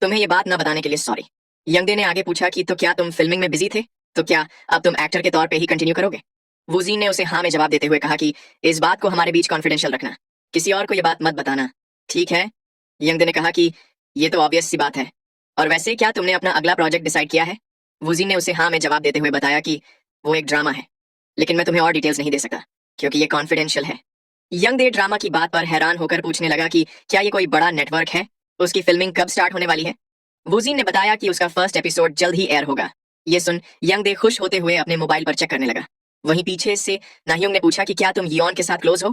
तुम्हें ये बात न बताने के लिए सॉरी। यंगदे ने आगे पूछा कि तो क्या तुम फिल्मिंग में बिजी थे, तो क्या अब तुम एक्टर के तौर पे ही कंटिन्यू करोगे? वुजीन ने उसे हाँ में जवाब देते हुए कहा कि इस बात को हमारे बीच कॉन्फिडेंशियल रखना, किसी और को ये बात मत बताना, ठीक है? यंगदे ने कहा कि ये तो ऑब्वियस सी बात है। और वैसे क्या तुमने अपना अगला प्रोजेक्ट डिसाइड किया है? वुजीन ने उसे हाँ में जवाब देते हुए बताया कि वो एक ड्रामा है, लेकिन मैं तुम्हें और डिटेल्स नहीं दे सकता क्योंकि ये कॉन्फिडेंशियल है। यंगदे ड्रामा की बात पर हैरान होकर पूछने लगा कि क्या ये कोई बड़ा नेटवर्क है? उसकी फिल्मिंग कब स्टार्ट होने वाली है? वुजीन ने बताया कि उसका फर्स्ट एपिसोड जल्द ही एयर होगा। ये सुन यंगदे खुश होते हुए अपने मोबाइल पर चेक करने लगा। वहीं पीछे से नाह्योंग ने पूछा कि क्या तुम यॉन के साथ क्लोज हो?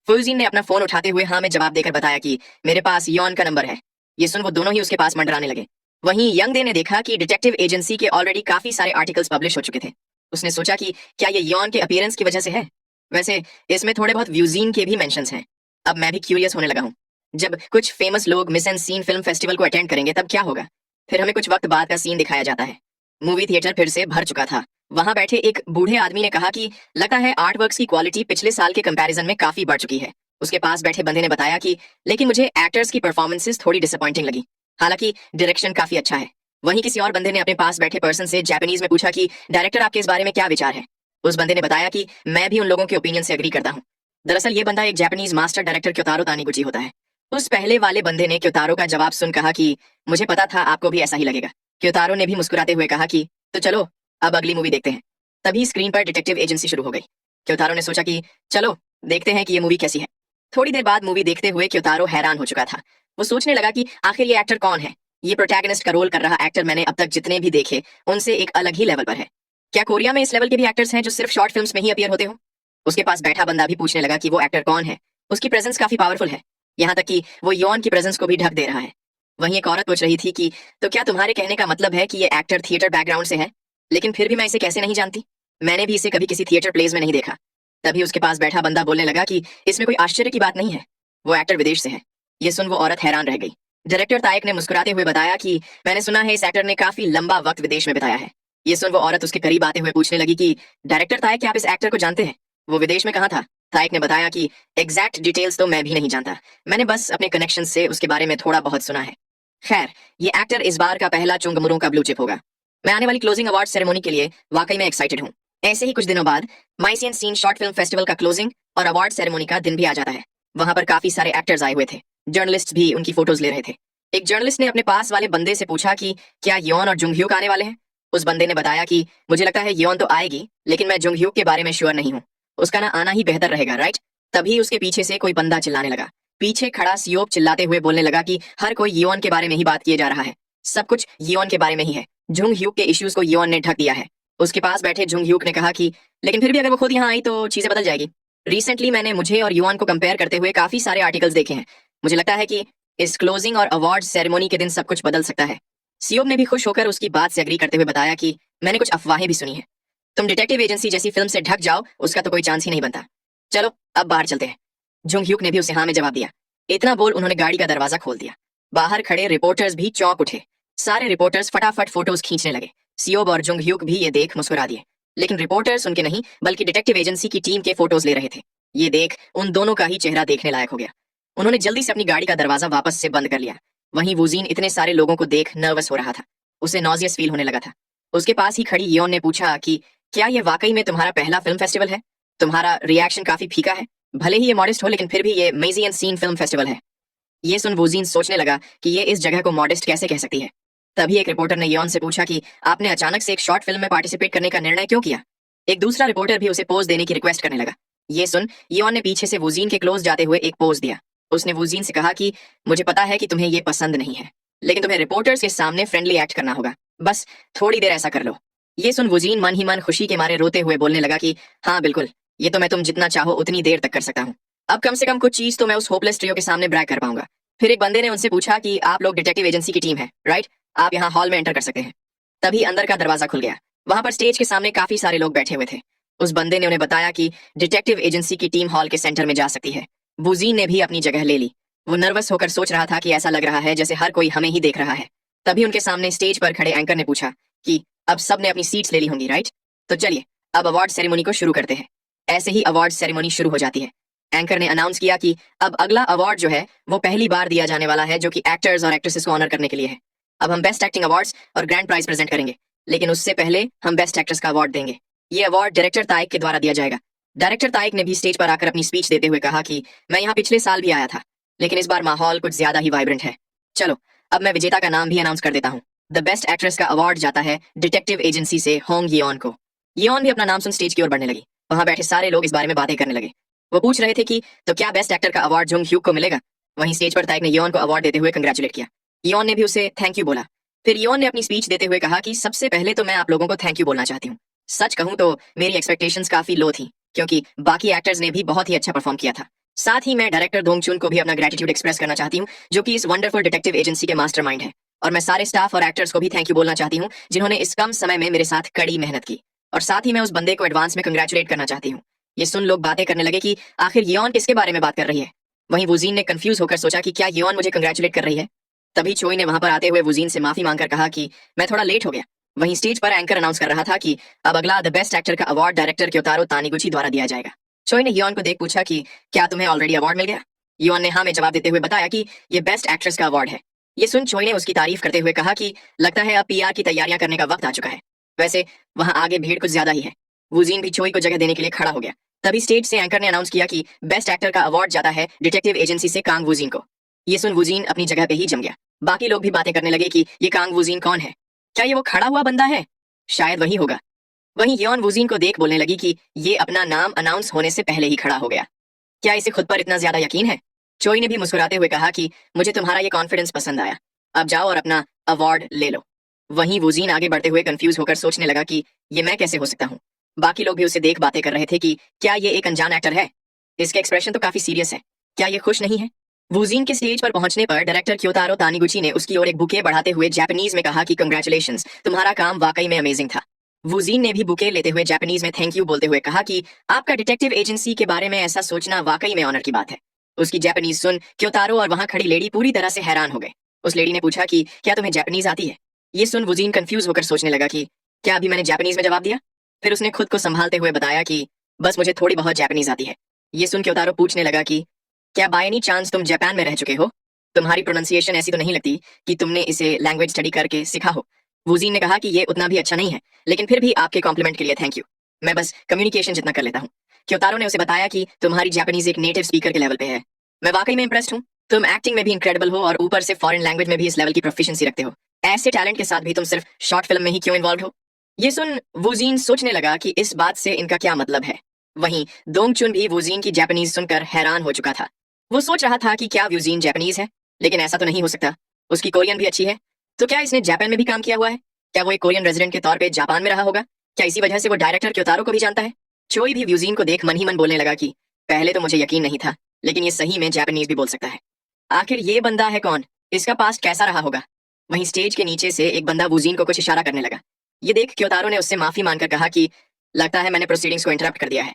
वुजीन ने अपना फोन उठाते हुए हाँ में जवाब देकर बताया कि मेरे पास यॉन का नंबर है। ये सुन वो दोनों ही उसके पास मंडराने लगे। वहीं यंगदे ने देखा कि डिटेक्टिव एजेंसी के ऑलरेडी काफी सारे आर्टिकल्स पब्लिश हो चुके थे। उसने सोचा कि क्या ये यॉन के अपीयरेंस की वजह से है? वैसे इसमें थोड़े बहुत व्यूजीन के भी मेंशंस हैं। अब मैं भी क्यूरियस होने लगा हूँ। जब कुछ फेमस लोग mise en scene film festival को अटेंड करेंगे तब क्या होगा? फिर हमें कुछ वक्त बाद का सीन दिखाया जाता है। मूवी थिएटर फिर से भर चुका था। वहां बैठे एक बूढ़े आदमी ने कहा कि लगता है आर्ट वर्क्स की क्वालिटी पिछले साल के कंपैरिजन में काफी बढ़ चुकी है। उसके पास बैठे बंदे ने बताया कि लेकिन मुझे एक्टर्स की परफॉर्मेंसेस थोड़ी डिसअपॉइंटिंग लगी, हालांकि डायरेक्शन काफी अच्छा है। वहीं किसी और बंदे ने अपने पास बैठे पर्सन से जापानीज में पूछा कि डायरेक्टर आपके इस बारे में क्या विचार है? उस बंदे ने बताया कि मैं भी उन लोगों के ओपिनियन से एग्री करता हूँ। दरअसल ये बंदा एक जापानीज मास्टर डायरेक्टर क्योतारो तानीगुची होता है। उस पहले वाले बंदे ने क्योतारो का जवाब सुन कहा कि मुझे पता था आपको भी ऐसा ही लगेगा। क्योतारो ने भी मुस्कुराते हुए कहा कि तो चलो अब अगली मूवी देखते हैं। तभी स्क्रीन पर डिटेक्टिव एजेंसी शुरू हो गई। क्योतारो ने सोचा कि चलो देखते हैं कि ये मूवी कैसी है। थोड़ी देर बाद मूवी देखते हुए क्योतारो हैरान हो चुका था। वो सोचने लगा कि आखिर ये एक्टर कौन है? ये प्रोटैगनिस्ट का रोल कर रहा एक्टर मैंने अब तक जितने भी देखे उनसे एक अलग ही लेवल पर है। क्या कोरिया में इस लेवल के भी एक्टर्स हैं जो सिर्फ शॉर्ट फिल्म्स में ही अपीयर होते हो? उसके पास बैठा बंदा भी पूछने लगा कि वो एक्टर कौन है। उसकी प्रेजेंस काफी पावरफुल है, यहाँ तक कि वो यौन की प्रेजेंस को भी ढक दे रहा है। वहीं एक औरत पूछ रही थी कि तो क्या तुम्हारे कहने का मतलब है कि ये एक्टर थिएटर बैकग्राउंड से है, लेकिन फिर भी मैं इसे कैसे नहीं जानती? मैंने भी इसे कभी किसी थिएटर प्लेस में नहीं देखा। तभी उसके पास बैठा बंदा बोलने लगा कि इसमें कोई आश्चर्य की बात नहीं है, वो एक्टर विदेश से है। ये सुन वो औरत हैरान रह गई। डायरेक्टर तायक ने मुस्कुराते हुए बताया कि मैंने सुना है इस एक्टर ने काफी लंबा वक्त विदेश में बिताया है। ये सुन वो औरत उसके करीब आते हुए पूछने लगी कि डायरेक्टर तायक क्या आप इस एक्टर को जानते हैं? वो विदेश में कहाँ था? तायक ने बताया कि एग्जैक्ट डिटेल्स तो मैं भी नहीं जानता, मैंने बस अपने कनेक्शन से उसके बारे में थोड़ा बहुत सुना है। खैर ये एक्टर इस बार का पहला चुंगमुरों का ब्लू चिप होगा। मैं आने वाली क्लोजिंग अवार्ड सेरेमनी के लिए वाकई में एक्साइटेड हूँ। ऐसे ही कुछ दिनों बाद माइसियन सीन शॉर्ट फिल्म फेस्टिवल का क्लोजिंग और अवार्ड सेरेमनी का दिन भी आ जाता है। वहां पर काफी सारे एक्टर्स आए हुए थे। जर्नलिस्ट भी उनकी फोटोज ले रहे थे। एक जर्नलिस्ट ने अपने पास वाले बंदे से पूछा कि क्या योन और जुंगह्यूक आने वाले हैं? उस बंदे ने बताया कि मुझे लगता है योन तो आएगी, लेकिन मैं जुंगह्यूक के बारे में श्योर नहीं हूँ। उसका ना आना ही बेहतर रहेगा, राइट? तभी उसके पीछे से कोई बंदा चिल्लाने लगा। पीछे खड़ा सियोप चिल्लाते हुए बोलने लगा कि हर कोई योन के बारे में ही बात किए जा रहा है, सब कुछ योन के बारे में ही है। जुंगह्यूक के इश्यूज को योन ने ढक दिया है। उसके पास बैठे जुंग ह्यूक ने कहा कि लेकिन फिर भी अगर वो खुद यहाँ आई तो चीजें बदल जाएगी। रिसेंटली मैंने मुझे और युआन को कंपेयर करते हुए काफी सारे आर्टिकल्स देखे हैं। मुझे लगता है कि इस क्लोजिंग और अवार्ड सेरेमनी के दिन सब कुछ बदल सकता है। सीओब ने भी खुश होकर उसकी बात से एग्री करते हुए बताया कि मैंने कुछ अफवाहें भी सुनी हैं। तुम डिटेक्टिव एजेंसी जैसी फिल्म से ढक जाओ, उसका तो कोई चांस ही नहीं बनता। चलो अब बाहर चलते हैं। जुंग ह्यूक ने भी उसे हाँ में जवाब दिया। इतना बोल उन्होंने गाड़ी का दरवाजा खोल दिया। बाहर खड़े रिपोर्टर्स भी चौंक उठे। सारे रिपोर्टर्स फटाफट फोटोज खींचने लगे। सीओब और जुंग ह्यूक भी ये देख मुस्कुरा दिए, लेकिन रिपोर्टर्स उनके नहीं बल्कि डिटेक्टिव एजेंसी की टीम के फोटोज ले रहे थे। ये देख उन दोनों का ही चेहरा देखने लायक हो गया। उन्होंने जल्दी से अपनी गाड़ी का दरवाजा वापस से बंद कर लिया। वहीं वूजीन इतने सारे लोगों को देख नर्वस हो रहा था। उसे नॉजियस फील होने लगा था। उसके पास ही खड़ी योन ने पूछा कि क्या ये वाकई में तुम्हारा पहला फिल्म फेस्टिवल है? तुम्हारा रिएक्शन काफी फीका है। भले ही ये मॉडेस्ट हो, लेकिन फिर भी ये मेजी एंड सीन फिल्म फेस्टिवल है। ये सुन वूजीन सोचने लगा कि ये इस जगह को मॉडेस्ट कैसे कह सकती है। तभी एक रिपोर्टर ने योन से पूछा कि आपने अचानक से एक शॉर्ट फिल्म में पार्टिसिपेट करने का निर्णय क्यों किया? एक दूसरा रिपोर्टर भी उसे पोज देने की रिक्वेस्ट करने लगा। ये सुन योन ने पीछे से वूजीन के क्लोज जाते हुए एक पोज दिया। उसने वूजीन से कहा कि मुझे पता है कि तुम्हें ये पसंद नहीं है, लेकिन तुम्हें रिपोर्टर्स के सामने फ्रेंडली एक्ट करना होगा। बस थोड़ी देर ऐसा कर लो। ये सुन वूजीन मन ही मन खुशी के मारे रोते हुए बोलने लगा कि हाँ बिल्कुल, ये तो मैं तुम जितना चाहो उतनी देर तक कर सकता हूँ। अब कम से कम कुछ चीज तो मैं उस होपलेस ट्रियो के सामने ब्रैग कर पाऊंगा। फिर एक बंदे ने उनसे पूछा कि आप लोग डिटेक्टिव एजेंसी की टीम है, राइट? आप यहाँ हॉल में एंटर कर सकते हैं। तभी अंदर का दरवाजा खुल गया। वहां पर स्टेज के सामने काफी सारे लोग बैठे हुए थे। उस बंदे ने उन्हें बताया कि डिटेक्टिव एजेंसी की टीम हॉल के सेंटर में जा सकती है। वूजीन ने भी अपनी जगह ले ली। वो नर्वस होकर सोच रहा था कि ऐसा लग रहा है जैसे हर कोई हमें ही देख रहा है। तभी उनके सामने स्टेज पर खड़े एंकर ने पूछा कि अब सब ने अपनी सीट्स ले ली होंगी, राइट? तो चलिए अब अवार्ड सेरेमनी को शुरू करते हैं। ऐसे ही अवार्ड सेरेमनी शुरू हो जाती है। एंकर ने अनाउंस किया कि अब अगला अवार्ड जो है वो पहली बार दिया जाने वाला है, जो कि एक्टर्स और एक्ट्रेसेस को ऑनर करने के लिए है। अब हम बेस्ट एक्टिंग अवार्ड्स और ग्रैंड प्राइज प्रेजेंट करेंगे, लेकिन उससे पहले हम बेस्ट एक्ट्रेस का अवार्ड देंगे। ये अवार्ड डायरेक्टर ताइक के द्वारा दिया जाएगा। डायरेक्टर ताइक ने भी स्टेज पर आकर अपनी स्पीच देते हुए कहा कि मैं यहाँ पिछले साल भी आया था, लेकिन इस बार माहौल कुछ ज्यादा ही वाइब्रेंट है। चलो अब मैं विजेता का नाम भी अनाउंस कर देता हूँ। द बेस्ट एक्ट्रेस का अवार्ड जाता है डिटेक्टिव एजेंसी से होंग येओन को। येओन भी अपना नाम सुन स्टेज की ओर बढ़ने लगी। वहां बैठे सारे लोग इस बारे में बातें करने लगे। वो पूछ रहे थे कि तो क्या बेस्ट एक्टर का अवार्ड जुंग ह्यूक को मिलेगा? वहीं स्टेज पर ताइक ने येओन को अवार्ड देते हुए कंग्रेचुलेट किया। येओन ने भी उसे थैंक यू बोला। फिर येओन ने अपनी स्पीच देते हुए कहा कि सबसे पहले तो मैं आप लोगों को थैंक यू बोलना चाहती हूँ। सच कहूँ तो मेरी एक्सपेक्टेशंस काफी लो थी, क्योंकि बाकी एक्टर्स ने भी बहुत ही अच्छा परफॉर्म किया था। साथ ही मैं डायरेक्टर दोंग चुन को भी अपना ग्रेटिट्यूड एक्सप्रेस करना चाहती हूँ, जो कि इस वंडरफुल डिटेक्टिव एजेंसी के मास्टरमाइंड है। और मैं सारे स्टाफ और एक्टर्स को भी थैंक यू बोलना चाहती हूँ, जिन्होंने इस कम समय में मेरे साथ कड़ी मेहनत की। और साथ ही मैं उस बंदे को एडवांस में कंग्रेचुलेट करना चाहती हूँ। ये सुन लोग बातें करने लगे कि आखिर येओन किसके बारे में बात कर रही है। वहीं वूजीन ने कंफ्यूज होकर सोचा कि क्या येओन मुझे कंग्रेचुलेट कर रही है। तभी चोई ने वहां पर आते हुए वूजीन से माफी मांगकर कहा कि मैं थोड़ा लेट हो गया। वहीं स्टेज पर एंकर अनाउंस कर रहा था कि अब अगला द बेस्ट एक्टर का अवार्ड डायरेक्टर क्योतारो तानिगुची द्वारा दिया जाएगा। चोई ने येओन को देख पूछा कि क्या तुम्हें ऑलरेडी अवार्ड मिल गया? येओन ने हाँ में जवाब देते हुए बताया कि ये बेस्ट एक्ट्रेस का अवार्ड है। ये सुन चोई ने उसकी तारीफ करते हुए कहा कि लगता है अब पीआर की तैयारियां करने का वक्त आ चुका है। वैसे वहां आगे भीड़ कुछ ज्यादा ही है। वूजीन भी चोई को जगह देने के लिए खड़ा हो गया। तभी स्टेज से एंकर ने अनाउंस किया कि बेस्ट एक्टर का अवार्ड जाता है डिटेक्टिव एजेंसी से कांग वूजीन को। ये सुन वूजीन अपनी जगह पे ही जम गया। बाकी लोग भी बातें करने लगे कि ये कांग वूजीन कौन है? क्या ये वो खड़ा हुआ बंदा है? शायद वही होगा। वहीं येओन वूजीन को देख बोलने लगी कि ये अपना नाम अनाउंस होने से पहले ही खड़ा हो गया। क्या इसे खुद पर इतना ज्यादा यकीन है? चोई ने भी मुस्कुराते हुए कहा कि मुझे तुम्हारा ये कॉन्फिडेंस पसंद आया। अब जाओ और अपना अवार्ड ले लो। वहीं वूजीन आगे बढ़ते हुए कंफ्यूज होकर सोचने लगा कि ये मैं कैसे हो सकता हूँ। बाकी लोग भी उसे देख बातें कर रहे थे कि क्या ये एक अनजान एक्टर है? इसके एक्सप्रेशन तो काफी सीरियस है। क्या ये खुश नहीं है? वूजीन के स्टेज पर पहुंचने पर डायरेक्टर क्योतारो तानिगुची ने उसकी ओर एक बुके बढ़ाते हुए जापानीज में कहा कि कंग्रेचुलेशंस, तुम्हारा काम वाकई में अमेजिंग था। वूजीन ने भी बुके लेते हुए जापानीज में थैंक यू बोलते हुए कहा कि आपका डिटेक्टिव एजेंसी के बारे में ऐसा सोचना वाकई में ऑनर की बात है। उसकी जापानीज सुन क्योतारो और वहां खड़ी लेडी पूरी तरह से हैरान हो गए। उस लेडी ने पूछा कि क्या तुम्हें जापानीज आती है? ये सुन वूजीन कंफ्यूज होकर सोचने लगा कि क्या अभी मैंने जापानीज में जवाब दिया? फिर उसने खुद को संभालते हुए बताया कि बस मुझे थोड़ी बहुत जापानीज आती है। ये सुन क्योतारो पूछने लगा कि क्या बाय एनी चांस तुम जापान में रह चुके हो? तुम्हारी प्रोनाउंसिएशन ऐसी तो नहीं लगती कि तुमने इसे लैंग्वेज स्टडी करके सीखा हो। वूजीन ने कहा कि ये उतना भी अच्छा नहीं है, लेकिन फिर भी आपके कॉम्प्लीमेंट के लिए थैंक यू। मैं बस कम्युनिकेशन जितना कर लेता हूँ। क्योतारो ने उसे बताया कि तुम्हारी जापानीज एक नेटिव स्पीकर के लेवल पे है। मैं वाकई में इंप्रेस्ड हूँ। तुम एक्टिंग में भी इनक्रेडिबल हो और ऊपर से फॉरेन लैंग्वेज में भी इस लेवल की प्रोफिशिएंसी रखते हो। ऐसे टैलेंट के साथ भी तुम सिर्फ शॉर्ट फिल्म में ही क्यों इन्वॉल्व हो? ये सुन वूजीन सोचने लगा कि इस बात से इनका क्या मतलब है। वहीं दोंग चुन भी वूजीन की जापानीज सुनकर हैरान हो चुका था। वो सोच रहा था कि क्या वूजीन जापानीज है, लेकिन ऐसा तो नहीं हो सकता। उसकी कोरियन भी अच्छी है, तो क्या इसने जापान में भी काम किया हुआ है? क्या वो एक कोरियन रेजिडेंट के तौर पे जापान में रहा होगा? क्या इसी वजह से वो डायरेक्टर क्योतारो को भी जानता है? चोई भी व्यूजीन को देख मन ही मन बोलने लगा कि पहले तो मुझे यकीन नहीं था, लेकिन ये सही में जापानीज भी बोल सकता है। आखिर ये बंदा है कौन? इसका पास्ट कैसा रहा होगा? वहीं स्टेज के नीचे से एक बंदा वूजीन को कुछ इशारा करने लगा। ये देख क्योतारो ने उससे माफी मांगकर कहा कि लगता है मैंने प्रोसीडिंग्स को इंटरप्ट कर दिया है।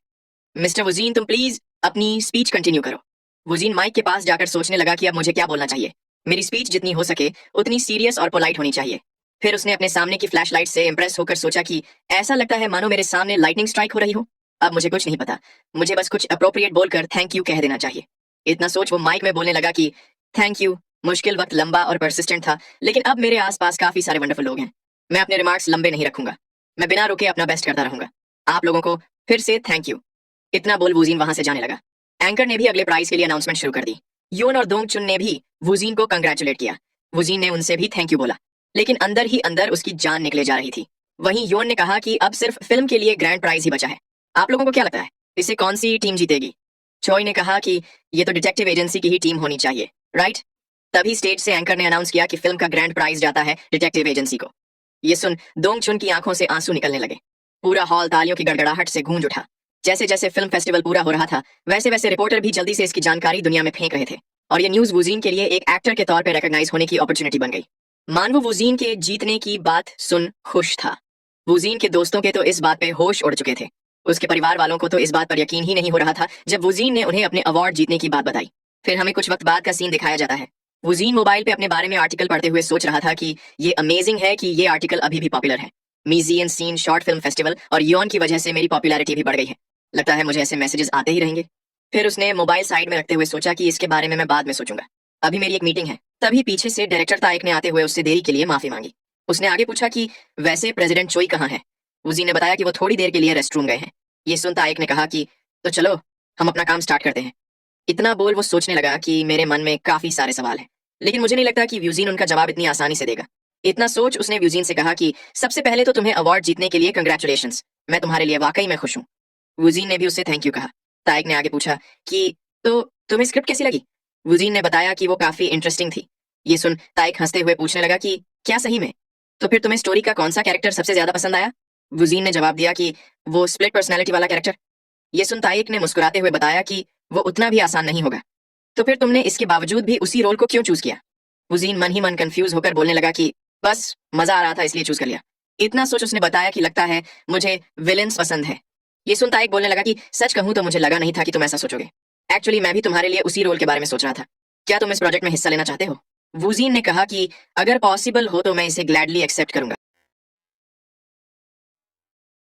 मिस्टर वुजीन, तुम प्लीज अपनी स्पीच कंटिन्यू करो। वुजीन माइक के पास जाकर सोचने लगा कि अब मुझे क्या बोलना चाहिए। मेरी स्पीच जितनी हो सके उतनी सीरियस और पोलाइट होनी चाहिए। फिर उसने अपने सामने की फ्लैशलाइट से इंप्रेस होकर सोचा कि ऐसा लगता है मानो मेरे सामने लाइटनिंग स्ट्राइक हो रही हो। अब मुझे कुछ नहीं पता, मुझे बस कुछ अप्रोप्रिएट बोलकर थैंक यू कह देना चाहिए। इतना सोच वो माइक में बोलने लगा कि थैंक यू। मुश्किल वक्त लंबा और परसिस्टेंट था, लेकिन अब मेरे आसपास काफी सारे वंडरफुल लोग हैं। मैं अपने रिमार्क्स लंबे नहीं रखूंगा, मैं बिना रुके अपना बेस्ट करता रहूंगा। आप लोगों को फिर से थैंक यू। इतना बोल वूजीन वहां से जाने लगा। एंकर ने भी अगले प्राइज के लिए अनाउंसमेंट शुरू कर दी। योन और दोंग चुन ने भी वूजीन को कंग्रेचुलेट किया। वूजीन ने उनसे भी थैंक यू बोला, लेकिन अंदर ही अंदर उसकी जान निकले जा रही थी। वहीं योन ने कहा कि अब सिर्फ फिल्म के लिए ग्रैंड प्राइज ही बचा है। आप लोगों को क्या लगता है, इसे कौन सी टीम जीतेगी? चोई ने कहा कि ये तो डिटेक्टिव एजेंसी की ही टीम होनी चाहिए, राइट? तभी स्टेज से एंकर ने अनाउंस किया कि फिल्म का ग्रैंड प्राइज जाता है डिटेक्टिव एजेंसी को। ये सुन दोंग चुन की आंखों से आंसू निकलने लगे। पूरा हॉल तालियों की गड़गड़ाहट से गूंज उठा। जैसे जैसे फिल्म फेस्टिवल पूरा हो रहा था, वैसे वैसे रिपोर्टर भी जल्दी से इसकी जानकारी दुनिया में फेंक रहे थे, और ये न्यूज वुजीन के लिए एक एक्टर के तौर पर रिकॉग्नाइज होने की अपॉर्चुनिटी बन गई। मानवो वुजीन के जीतने की बात सुन खुश था। वुजीन के दोस्तों के तो इस बात पे होश उड़ चुके थे। उसके परिवार वालों को तो इस बात पर यकीन ही नहीं हो रहा था जब वुजीन ने उन्हें अपने अवार्ड जीतने की बात बताई। फिर हमें कुछ वक्त बाद का सीन दिखाया जाता है। वुजीन मोबाइल पे अपने बारे में आर्टिकल पढ़ते हुए सोच रहा था कि ये अमेजिंग है कि ये आर्टिकल अभी भी पॉपुलर है। Mise en scene short film festival और योन की वजह से मेरी पॉपुलैरिटी भी बढ़ गई है। लगता है मुझे ऐसे मैसेजेस आते ही रहेंगे। फिर उसने मोबाइल साइड में रखते हुए सोचा कि इसके बारे में मैं बाद में सोचूंगा, अभी मेरी एक मीटिंग है। तभी पीछे से डायरेक्टर ताइक ने आते हुए उससे देरी के लिए माफी मांगी। उसने आगे पूछा कि वैसे प्रेसिडेंट चोई कहाँ है? वुजीन ने बताया कि वो थोड़ी देर के लिए रेस्टरूम गए हैं। ये सुन ताइक ने कहा कि तो चलो हम अपना काम स्टार्ट करते हैं। इतना बोल वो सोचने लगा कि मेरे मन में काफी सारे सवाल हैं, लेकिन मुझे नहीं लगता कि व्यूजीन उनका जवाब इतनी आसानी से देगा। इतना सोच उसने व्यूजीन से कहा कि सबसे पहले तो तुम्हें अवार्ड जीतने के लिए कंग्रेचुलेशंस, मैं तुम्हारे लिए वाकई में खुश हूँ। वुजीन ने भी उससे थैंक यू कहा। ताइक ने आगे पूछा कि तो तुम्हें स्क्रिप्ट कैसी लगी? वुजीन ने बताया कि वो काफी इंटरेस्टिंग थी। ये सुन ताइक हंसते हुए पूछने लगा कि क्या सही में? तो फिर तुम्हें स्टोरी का कौन सा कैरेक्टर सबसे ज्यादा पसंद आया? वुजीन ने जवाब दिया कि वो स्प्लिट पर्सनैलिटी वाला कैरेक्टर। ये सुन ताइक ने मुस्कुराते हुए बताया कि वो उतना भी आसान नहीं होगा। तो फिर तुमने इसके बावजूद भी उसी रोल को क्यों चूज किया? वुजीन मन ही मन कंफ्यूज होकर बोलने लगा कि बस मजा आ रहा था इसलिए चूज कर लिया। इतना सोच उसने बताया कि लगता है मुझे विलेंस पसंद है। ये सुन ताइक बोलने लगा कि सच कहूं तो मुझे लगा नहीं था कि तुम ऐसा सोचोगे। एक्चुअली मैं भी तुम्हारे लिए उसी रोल के बारे में सोच रहा था। क्या तुम इस प्रोजेक्ट में हिस्सा लेना चाहते हो? वुजीन ने कहा कि अगर पॉसिबल हो तो मैं इसे ग्लैडली एक्सेप्ट करूंगा।